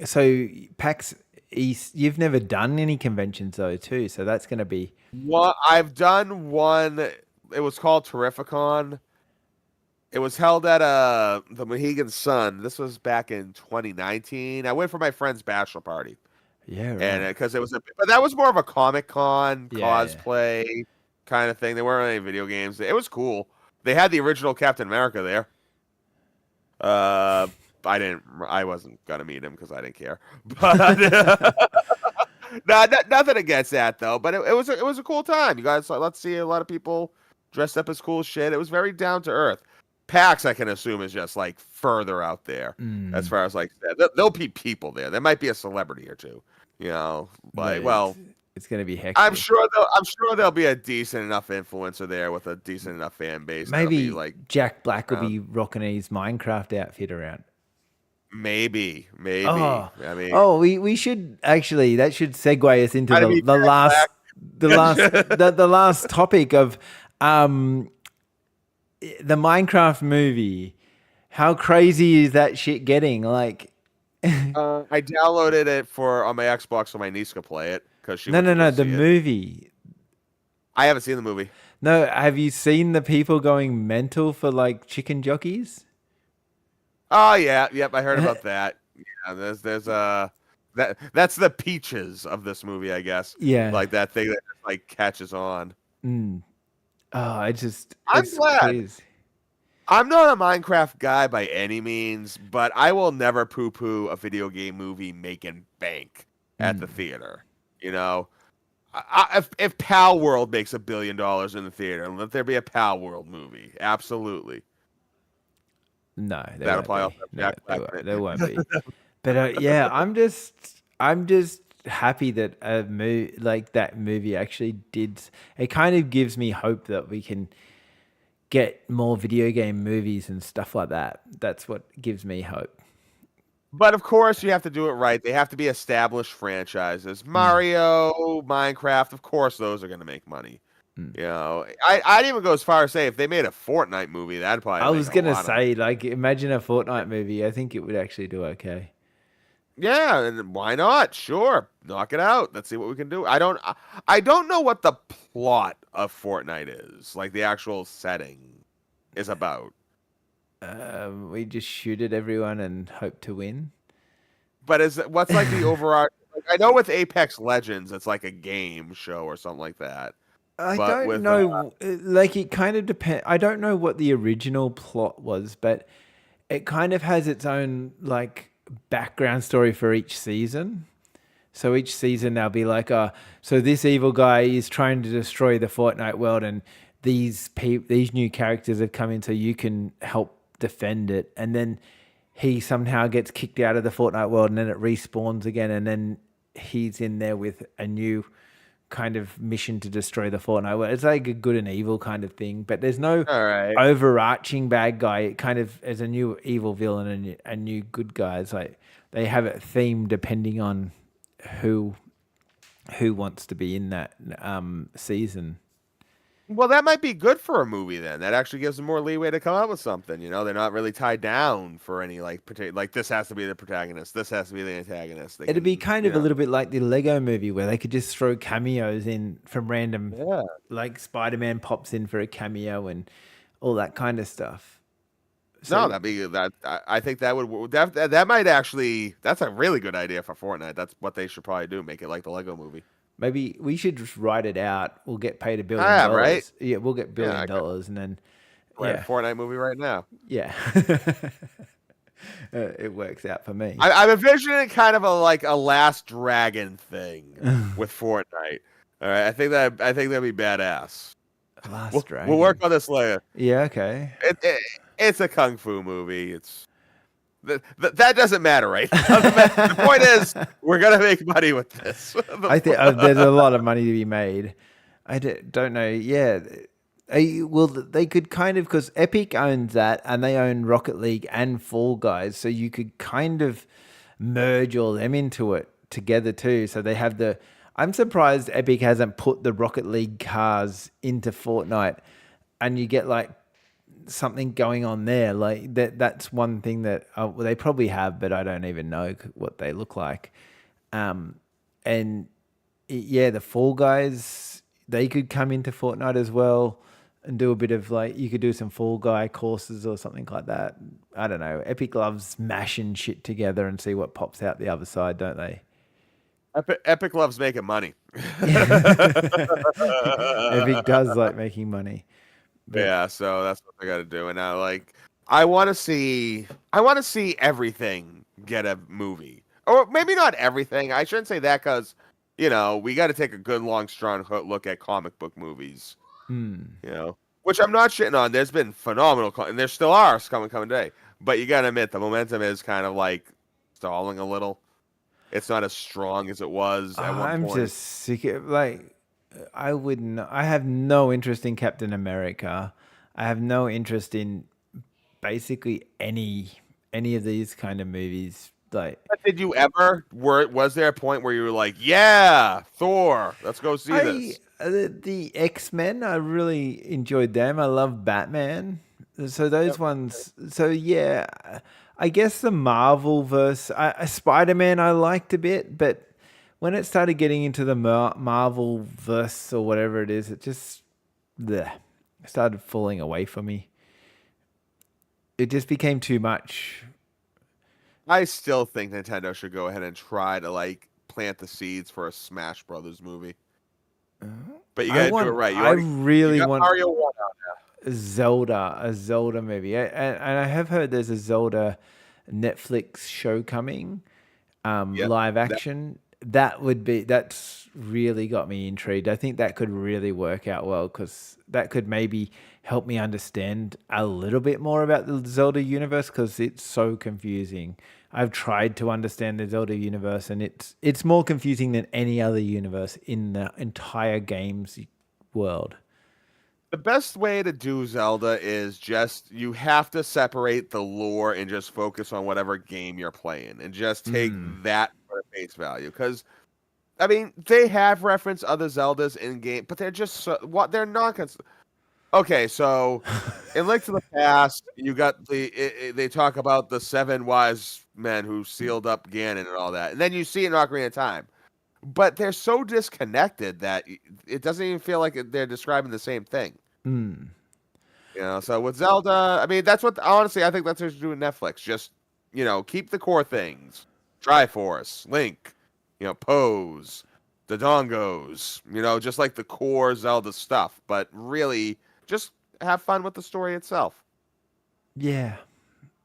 so PAX East, you've never done any conventions though too, so that's gonna be I've done one. It was called Terrificon. It was held at the Mohegan Sun. This was back in 2019. I went for my friend's bachelor party, yeah, and right. because but that was more of a Comic Con Yeah, yeah. cosplay kind of thing. There weren't any video games. It was cool. They had the original Captain America there. Uh, I wasn't gonna meet him because I didn't care. But nothing against that though. But it was a cool time. You guys, let's see a lot of people dressed up as cool shit. It was very down to earth. PAX, I can assume, is just like further out there as Mm. far as like there'll be people there. There might be a celebrity or two. But Like well, it's gonna be I'm hectic. sure there'll be a decent enough influencer there with a decent enough fan base that'll be Maybe like Jack Black will around. be rocking his Minecraft outfit around. Maybe. Oh, I mean, we should actually that should segue us into try to be the last Jack Black. the last topic of um the Minecraft movie. How crazy is that shit getting? Like, I downloaded it on my Xbox so my niece could play it because she went to go no, the see it. movie. I haven't seen the movie. No, have you seen the people going mental for like chicken jockeys? Oh yeah, yep, I heard about that. Yeah, there's that's the peaches of this movie, I guess. Yeah. Like that thing that just, like catches on. Mm. Oh, I'm it's glad. crazy. I'm not a Minecraft guy by any means, but I will never poo-poo a video game movie making bank at the Mm. theater. You know, if Pal World makes $1 billion in the theater, let there be a Pal World movie. Absolutely. No, there That'll won't probably also be. have No, Jack Black in there it. won't be. But yeah, I'm just happy that a movie like that movie actually did. It kind of gives me hope that we can get more video game movies and stuff like that. That's what gives me hope. But of course, you have to do it right. They have to be established franchises. Mm, Mario, Minecraft, of course, those are going to make money. mm. You know, I'd even go as far as say if they made a Fortnite movie, that'd I probably make was a gonna lot of money. say, like, imagine a Fortnite movie. I think it would actually do okay. Yeah, and why not? Sure, knock it out. Let's see what we can do. I don't know what the plot of Fortnite is, like the actual setting is about. We just shoot at everyone and hope to win. But what's like the overall? Like, I know with Apex Legends, it's like a game show or something like that. I But don't with know. Like, it kind of depends. I don't know what the original plot was, but it kind of has its own like background story for each season. So each season they'll be like, so this evil guy is trying to destroy the Fortnite world, and these new characters have come in, so you can help defend it. And then he somehow gets kicked out of the Fortnite world, and then it respawns again, and then he's in there with a new kind of mission to destroy the Fortnite world. It's like a good and evil kind of thing, but there's no all right. overarching bad guy. It kind of is a new evil villain and a new good guy. It's like they have it themed depending on who wants to be in that season. Well, that might be good for a movie then. That actually gives them more leeway to come up with something. You know, they're not really tied down for any like like this has to be the protagonist, this has to be the antagonist. They It'd be can, kind you of a know, little bit like the Lego movie where they could just throw cameos in from random, yeah. like Spider-Man pops in for a cameo and all that kind of stuff. No, So that'd be that. I think that would that might actually. That's a really good idea for Fortnite. That's what they should probably do. Make it like the Lego movie. maybe we should just write it out. We'll get paid $1 billion. Ah, right. Yeah, we'll get Yeah, billion I could dollars, and then write a yeah, Fortnite movie right now. yeah, it works out for me. I'm envisioning kind of a like a Last Dragon thing with Fortnite. All right, I think that'd be badass. Last We'll work Dragon. on this later. Yeah, okay. It's a kung fu movie. That doesn't matter, right? The point is, we're gonna make money with this. I think there's a lot of money to be made. Don't know. Yeah. Well, they could kind of, because Epic owns that and they own Rocket League and Fall Guys. So you could kind of merge all them into it together too. So they have I'm surprised Epic hasn't put the Rocket League cars into Fortnite, and you get like something going on there. Like that's one thing that well, they probably have, but I don't even know what they look like. And yeah, the Fall Guys, they could come into Fortnite as well and do a bit of like, you could do some Fall Guy courses or something like that. I don't know. Epic loves mashing shit together and see what pops out the other side, don't they? Epic loves making money. Epic does like making money. But Yeah, so that's what they got to do. And now, like, I want to see everything get a movie, or maybe not everything. I shouldn't say that because, you know, we got to take a good, long, strong look at comic book movies. You know, which I'm not shitting on. There's been phenomenal, and there still are coming today. But you got to admit, the momentum is kind of like stalling a little. It's not as strong as it was at one I'm point. just sick of, like, I have no interest in Captain America. I have no interest in basically any of these kind of movies. Like, But did you ever? Was there a point where you were like, "Yeah, Thor, let's go see this"? the X-Men, I really enjoyed them. I love Batman. So those ones. So yeah, I guess the Marvel verse, Spider-Man, I liked a bit, but when it started getting into the Marvel verse or whatever it is, it just bleh, started falling away for me. It just became too much. I still think Nintendo should go ahead and try to like plant the seeds for a Smash Brothers movie. But you gotta do it right. I You really got want Mario 1 out a Zelda movie. And I have heard there's a Zelda Netflix show coming, there. Yep. live That, action. that's really got me intrigued. I think that could really work out well because that could maybe help me understand a little bit more about the Zelda universe because it's so confusing. I've tried to understand the Zelda universe and it's more confusing than any other universe in the entire games world. The best way to do Zelda is just you have to separate the lore and just focus on whatever game you're playing and just take Mm. that for face value. Because I mean, they have referenced other Zeldas in game, but they're just what they're not. Okay, so in Link to the Past, you got they talk about the seven wise men who sealed up Ganon and all that, and then you see it in Ocarina of Time. But they're so disconnected that it doesn't even feel like they're describing the same thing. Mm. So with Zelda, I mean, that's what honestly I think that's what they're doing Netflix. Just keep the core things: Triforce, Link, Pose, the Dongos. Just like the core Zelda stuff. But really, just have fun with the story itself. Yeah.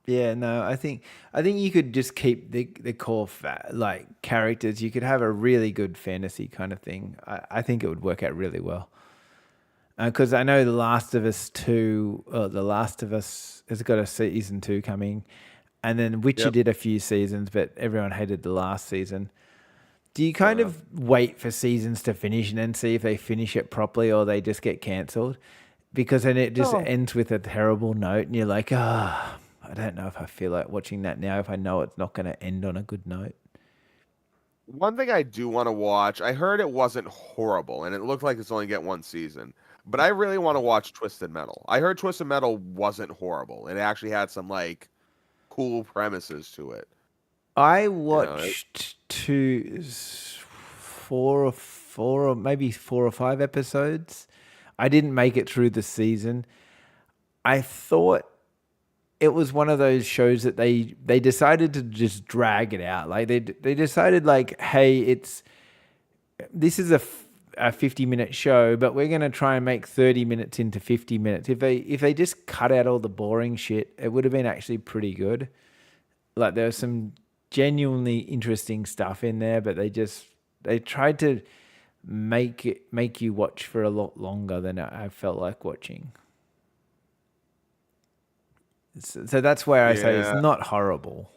Yeah, no, I think you could just keep the core like characters. You could have a really good fantasy kind of thing. I think it would work out really well. Because I know The Last of Us 2, The Last of Us has got a season 2 coming, and then Witcher Yep. did a few seasons, but everyone hated the last season. Do you kind of wait for seasons to finish and then see if they finish it properly or they just get cancelled? Because then it just Oh. ends with a terrible note, and you're like, I don't know if I feel like watching that now if I know it's not going to end on a good note. One thing I do want to watch, I heard it wasn't horrible, and it looked like it's only get one season. But I really want to watch Twisted Metal. I heard Twisted Metal wasn't horrible. It actually had some cool premises to it. I You know, it- watched four or maybe 4 or 5 episodes. I didn't make it through the season. I thought it was one of those shows that they decided to just drag it out. Like they decided hey, this is a 50-minute show, but we're going to try and make 30 minutes into 50 minutes. If they just cut out all the boring shit, it would have been actually pretty good. Like there was some genuinely interesting stuff in there, but they tried to make you watch for a lot longer than I felt like watching. So that's where I say it's yeah. not horrible.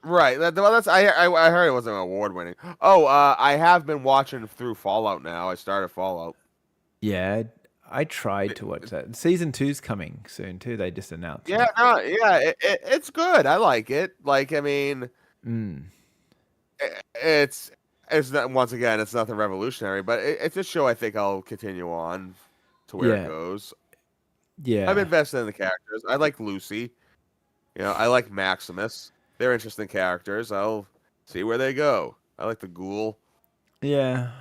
Right. Well, that's I heard it wasn't award winning. Oh, I have been watching through Fallout now. I started Fallout. Yeah, I tried to watch that. Season 2's coming soon too. They just announced Yeah, it. no, yeah, it's good. I like it. I mean, Mm, it's not, once again, it's nothing revolutionary, but it's a show I think I'll continue on to where it yeah, goes. I'm yeah, invested in the characters. I like Lucy. I like Maximus. They're interesting characters. I'll see where they go. I like the ghoul. yeah.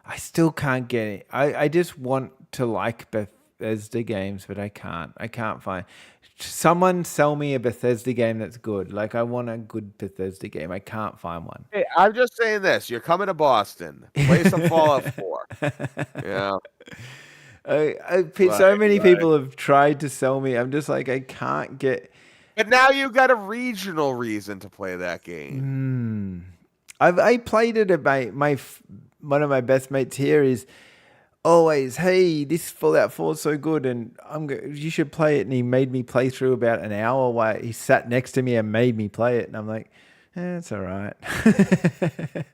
I still can't get it. I just want to like Bethesda games, but I can't. I can't find. Someone sell me a Bethesda game that's good. Like I want a good Bethesda game. I can't find one. Hey, I'm just saying this. You're coming to Boston. Play some Fallout 4. Yeah. So Right, many right. people have tried to sell me. I'm just like I can't get. But now you got a regional reason to play that game. I played it about one of my best mates here is always, hey, this Fallout 4 is so good, and you should play it. And he made me play through about an hour while he sat next to me and made me play it. And I'm like, it's all right. It's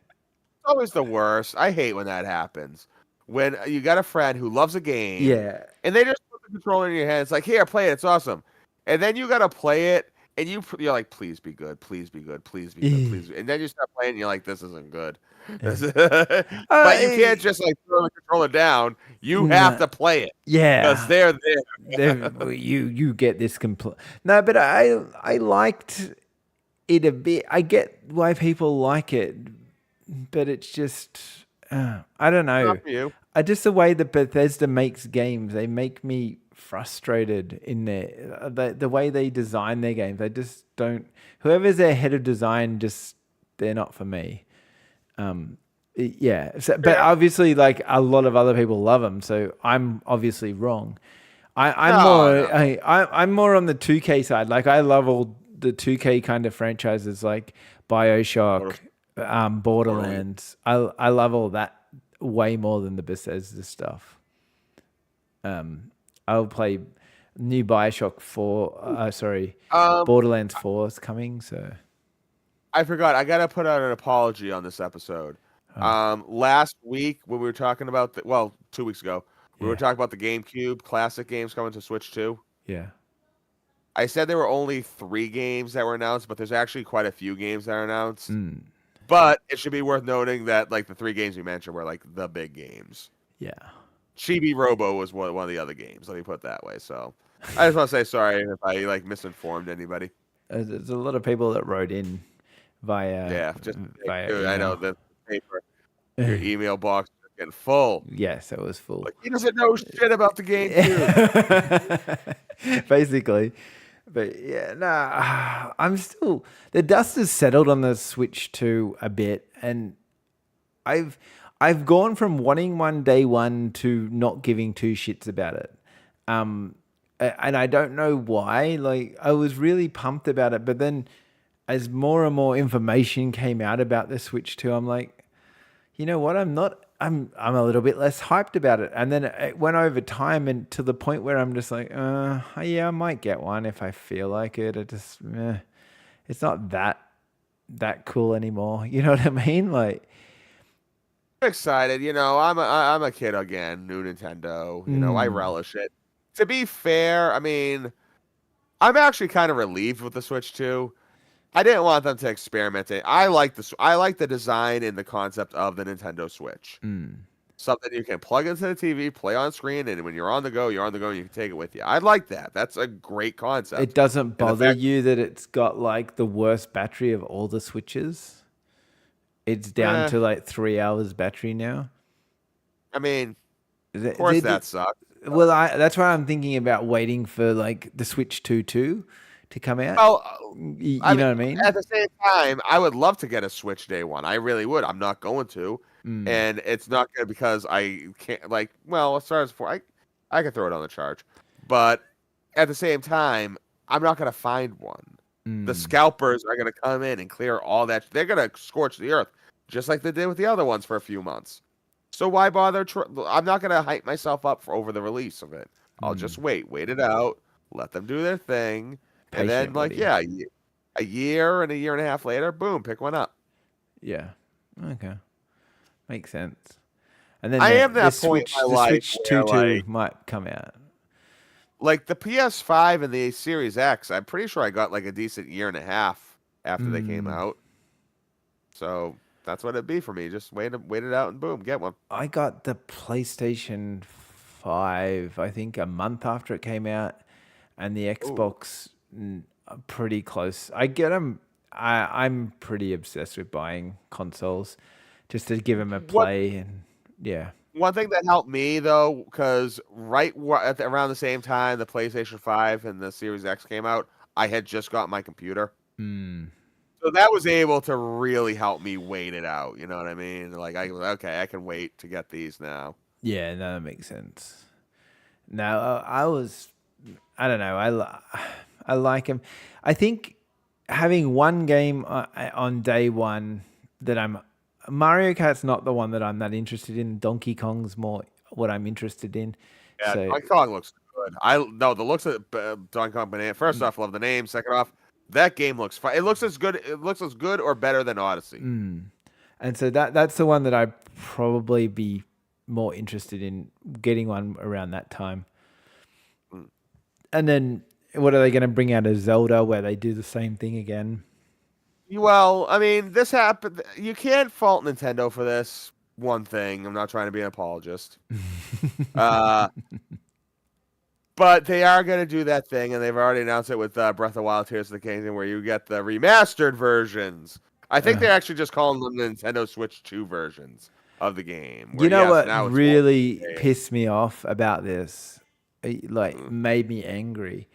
always the worst. I hate when that happens. When you got a friend who loves a game, Yeah. and they just put the controller in your hand. It's like, here, play it. It's awesome. And then you got to play it, and you're like, please be good, please be good, please be good, please. And then you start playing, and you're like, this isn't good. But you can't just throw the controller down. You have No, to play it because yeah. they're there. You get this complete. No, but I liked it a bit. I get why people like it, but it's just I don't know. Not for you. I just the way that Bethesda makes games, they make me frustrated in the way they design their games. I just don't. Whoever's their head of design, just they're not for me. Yeah. So, but Yeah. obviously, like a lot of other people love them, so I'm obviously wrong. I'm No, more no. I'm more on the 2K side. Like I love all the 2K kind of franchises, like BioShock, Borderlands. Borderlands. I love all that way more than the Bethesda stuff. I'll play new Bioshock 4. Sorry, Um, Borderlands 4 is coming. So, I forgot. I gotta put out an apology on this episode. oh, Last week when we were talking about well, 2 weeks ago, we were yeah, talking about the GameCube classic games coming to Switch 2. yeah. I said there were only 3 games that were announced, but there's actually quite a few games that are announced. Mm, But it should be worth noting that like the 3 games we mentioned were like the big games. yeah. Chibi Robo was one of the other games. Let me put it that way. So I just want to say sorry if I like misinformed anybody. There's a lot of people that wrote in via Yeah, just via dude, I know email. the paper, your email box is getting full. Yes, it was full. Like he doesn't know shit about the GameCube. Basically. But yeah, nah, I'm still the dust has settled on the Switch 2 a bit, and I've I've gone from wanting one day one to not giving two shits about it. And I don't know why. Like I was really pumped about it, but then as more and more information came out about the Switch 2, I'm like, you know what? I'm a little bit less hyped about it. And then it went over time and to the point where I'm just like, yeah, I might get one if I feel like it. It's not that cool anymore. You know what I mean? Like, I'm excited. I'm a kid again. New Nintendo. I mm, relish it. To be fair, I mean, I'm actually kind of relieved with the Switch 2. I didn't want them to experiment it. I like the design and the concept of the Nintendo Switch. mm. Something you can plug into the TV, play on screen, and when you're on the go, you're on the go, and you can take it with you. I like that. That's a great It concept. doesn't And the bother fact, you that it's got like the worst battery of all the Switches. It's down eh, to like 3 hours battery now. I mean, of The- course the- that the- sucks. well, that's why I'm thinking about waiting for like the Switch 2 to come out. Well, I You mean, know what I mean? at the same time, I would love to get a Switch day one. I really would. I'm not going to, Mm, and it's not good because I can't. Like, well, as far as for I can throw it on the charge, but at the same time, I'm not gonna find one. The mm. scalpers are gonna come in and clear all that. They're gonna scorch the earth, just like they did with the other ones for a few months. So why bother? I'm not gonna hype myself up for over the release of it. I'll just wait it out, let them do their thing, and then Patient, like buddy. yeah, a year and a year and a half later, boom, pick one up. Yeah. Okay. Makes sense. And then I am the that point in Switch, my the life Switch where 2 might come out. like the PS5 and the Series X. I'm pretty sure I got like a decent year and a half after they came Mm. out. So that's what it'd be for me. Just wait it out and boom, get one. I got the PlayStation 5, I think, a month after it came out, and the Ooh. Xbox pretty close. I get them. I'm pretty obsessed with buying consoles just to give them a What play, and yeah. One thing that helped me though, because around the same time the PlayStation 5 and the Series X came out, I had just got my computer. Mm. So that was able to really help me wait it out. You know what I mean? Like I was okay, I can wait to get these now. Yeah, no, that makes sense. No, I was, I don't know. I like him. I think having one game on day one that Mario Kart's not the one that I'm that interested in. Donkey Kong's more what I'm interested in. Yeah, So, Donkey Kong looks good. I no the looks of Donkey Kong Banana. First off, love the name. Second off, that game looks fun. It looks as good. It looks as good or better than Odyssey. and so that's the one that I'd probably be more interested in getting one around that time. Mm. And then what are they going to bring out a Zelda where they do the same thing again? Well, I mean, this happened. You can't fault Nintendo for this one thing. I'm not trying to be an apologist. Uh, but they are going to do that thing, and they've already announced it with Breath of the Wild Tears of the Kingdom, where you get the remastered versions. I think they're actually just calling them the Nintendo Switch 2 versions of the game. You Where know yes, what now it's more of really the game. pissed me off about this? Like Mm. made me angry.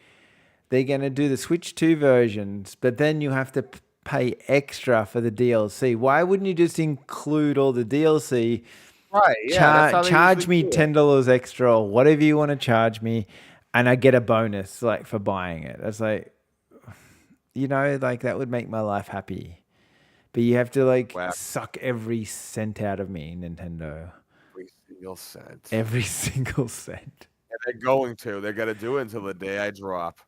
They're going to do the Switch 2 versions, but then you have to pay extra for the DLC. Why wouldn't you just include all the DLC? Right? Yeah, that's how they Charge usually me do it. $10 extra or whatever you want to charge me, and I get a bonus like for buying it. It's like, like that would make my life happy. but you have to like Wow, suck every cent out of me, Nintendo. every single cent. Every single cent. And they're going to. They're gonna do it until the day I drop.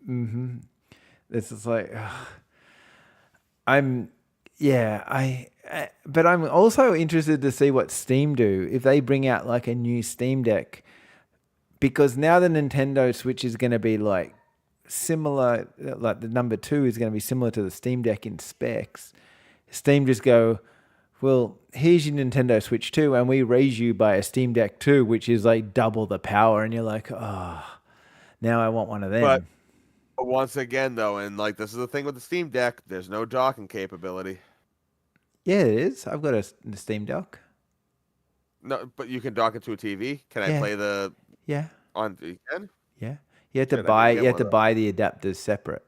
This is like, I'm, yeah, but I'm also interested to see what Steam do if they bring out like a new Steam Deck, because now the Nintendo Switch is going to be like similar, like the number 2 is going to be similar to the Steam Deck in specs. Steam just go, well, here's your Nintendo Switch 2, and we raise you by a Steam Deck 2, which is like double the power, and you're like, oh, now I want one of them. But once again, though, and like this is the thing with the Steam Deck, there's no docking capability. Yeah, it is. I've got a Steam Deck. No, but you can dock it to a TV. Can I Yeah. play the Yeah, on? You can? yeah. You have to Shit, I need to buy. get You have one to of those. buy the adapters separate.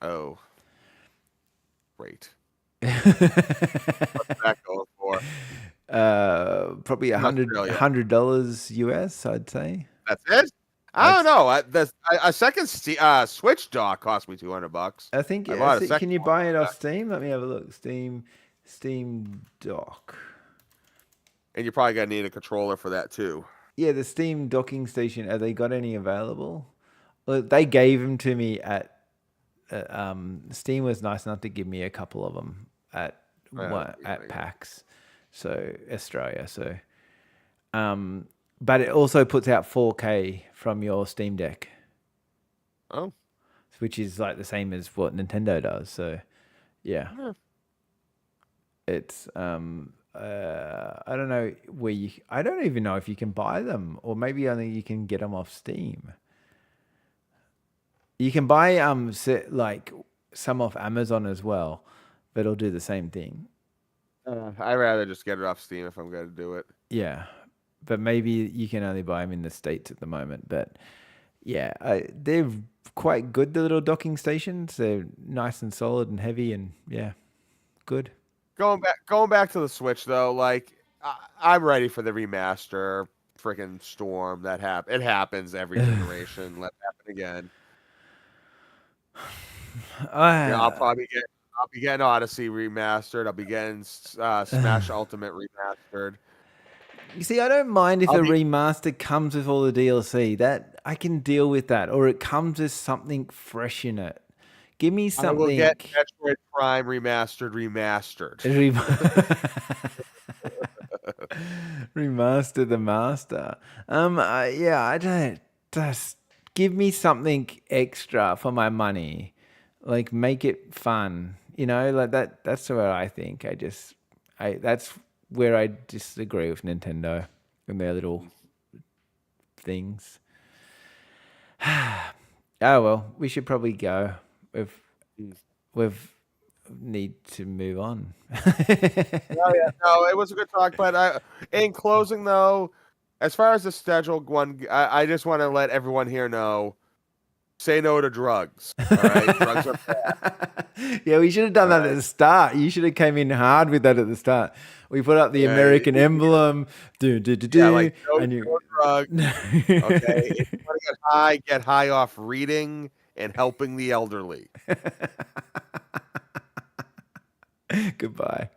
Oh, great. What's that going for? Probably In Australia. $100 US, I'd say. That's it. I don't know. A second Switch dock cost me $200. I think. I bought a second Can you one buy it for off that. Steam? Let me have a look. Steam Dock. And you're probably gonna need a controller for that too. Yeah, the Steam docking station. Have they got any available? Well, they gave them to me at. Steam was nice enough to give me a couple of them at Yeah. PAX, so Australia. So, but it also puts out 4K from your Steam Deck, Oh, which is like the same as what Nintendo does. So, yeah, yeah. it's I don't know where you. I don't even know if you can buy them, or maybe only you can get them off Steam. You can buy like some off Amazon as well, but it'll do the same thing. I'd rather just get it off Steam if I'm gonna do it. Yeah, but maybe you can only buy them in the States at the moment. But yeah, they're quite good. The little docking stations, they're nice and solid and heavy, and yeah, good. Going back to the Switch though, like I'm ready for the remaster. Freaking Storm it happens every generation. Let it happen again. Yeah, I'll be getting Odyssey remastered. I'll be getting Smash Ultimate remastered. You see, I don't mind if I'll a be remaster comes with all the DLC. That I can deal with that, or it comes with something fresh in it. Give me I will something. get Metroid Prime remastered. Remaster the master. Yeah, I don't. Just give me something extra for my money. Like make it fun. You know, like that. That's what I think. That's where I disagree with Nintendo and their little things. Oh well, we should probably go. We've need to move on. No, it was a good talk. But in closing, though, as far as the scheduled one, I just want to let everyone here know: say no to drugs. All right, drugs are bad. Yeah, we should have done All that at right. the start. You should have came in hard with that at the start. We put up the Yeah, American emblem. Do do do Yeah, do. like no, And you. no drugs. Okay, if you want to get high off reading and helping the elderly. Goodbye.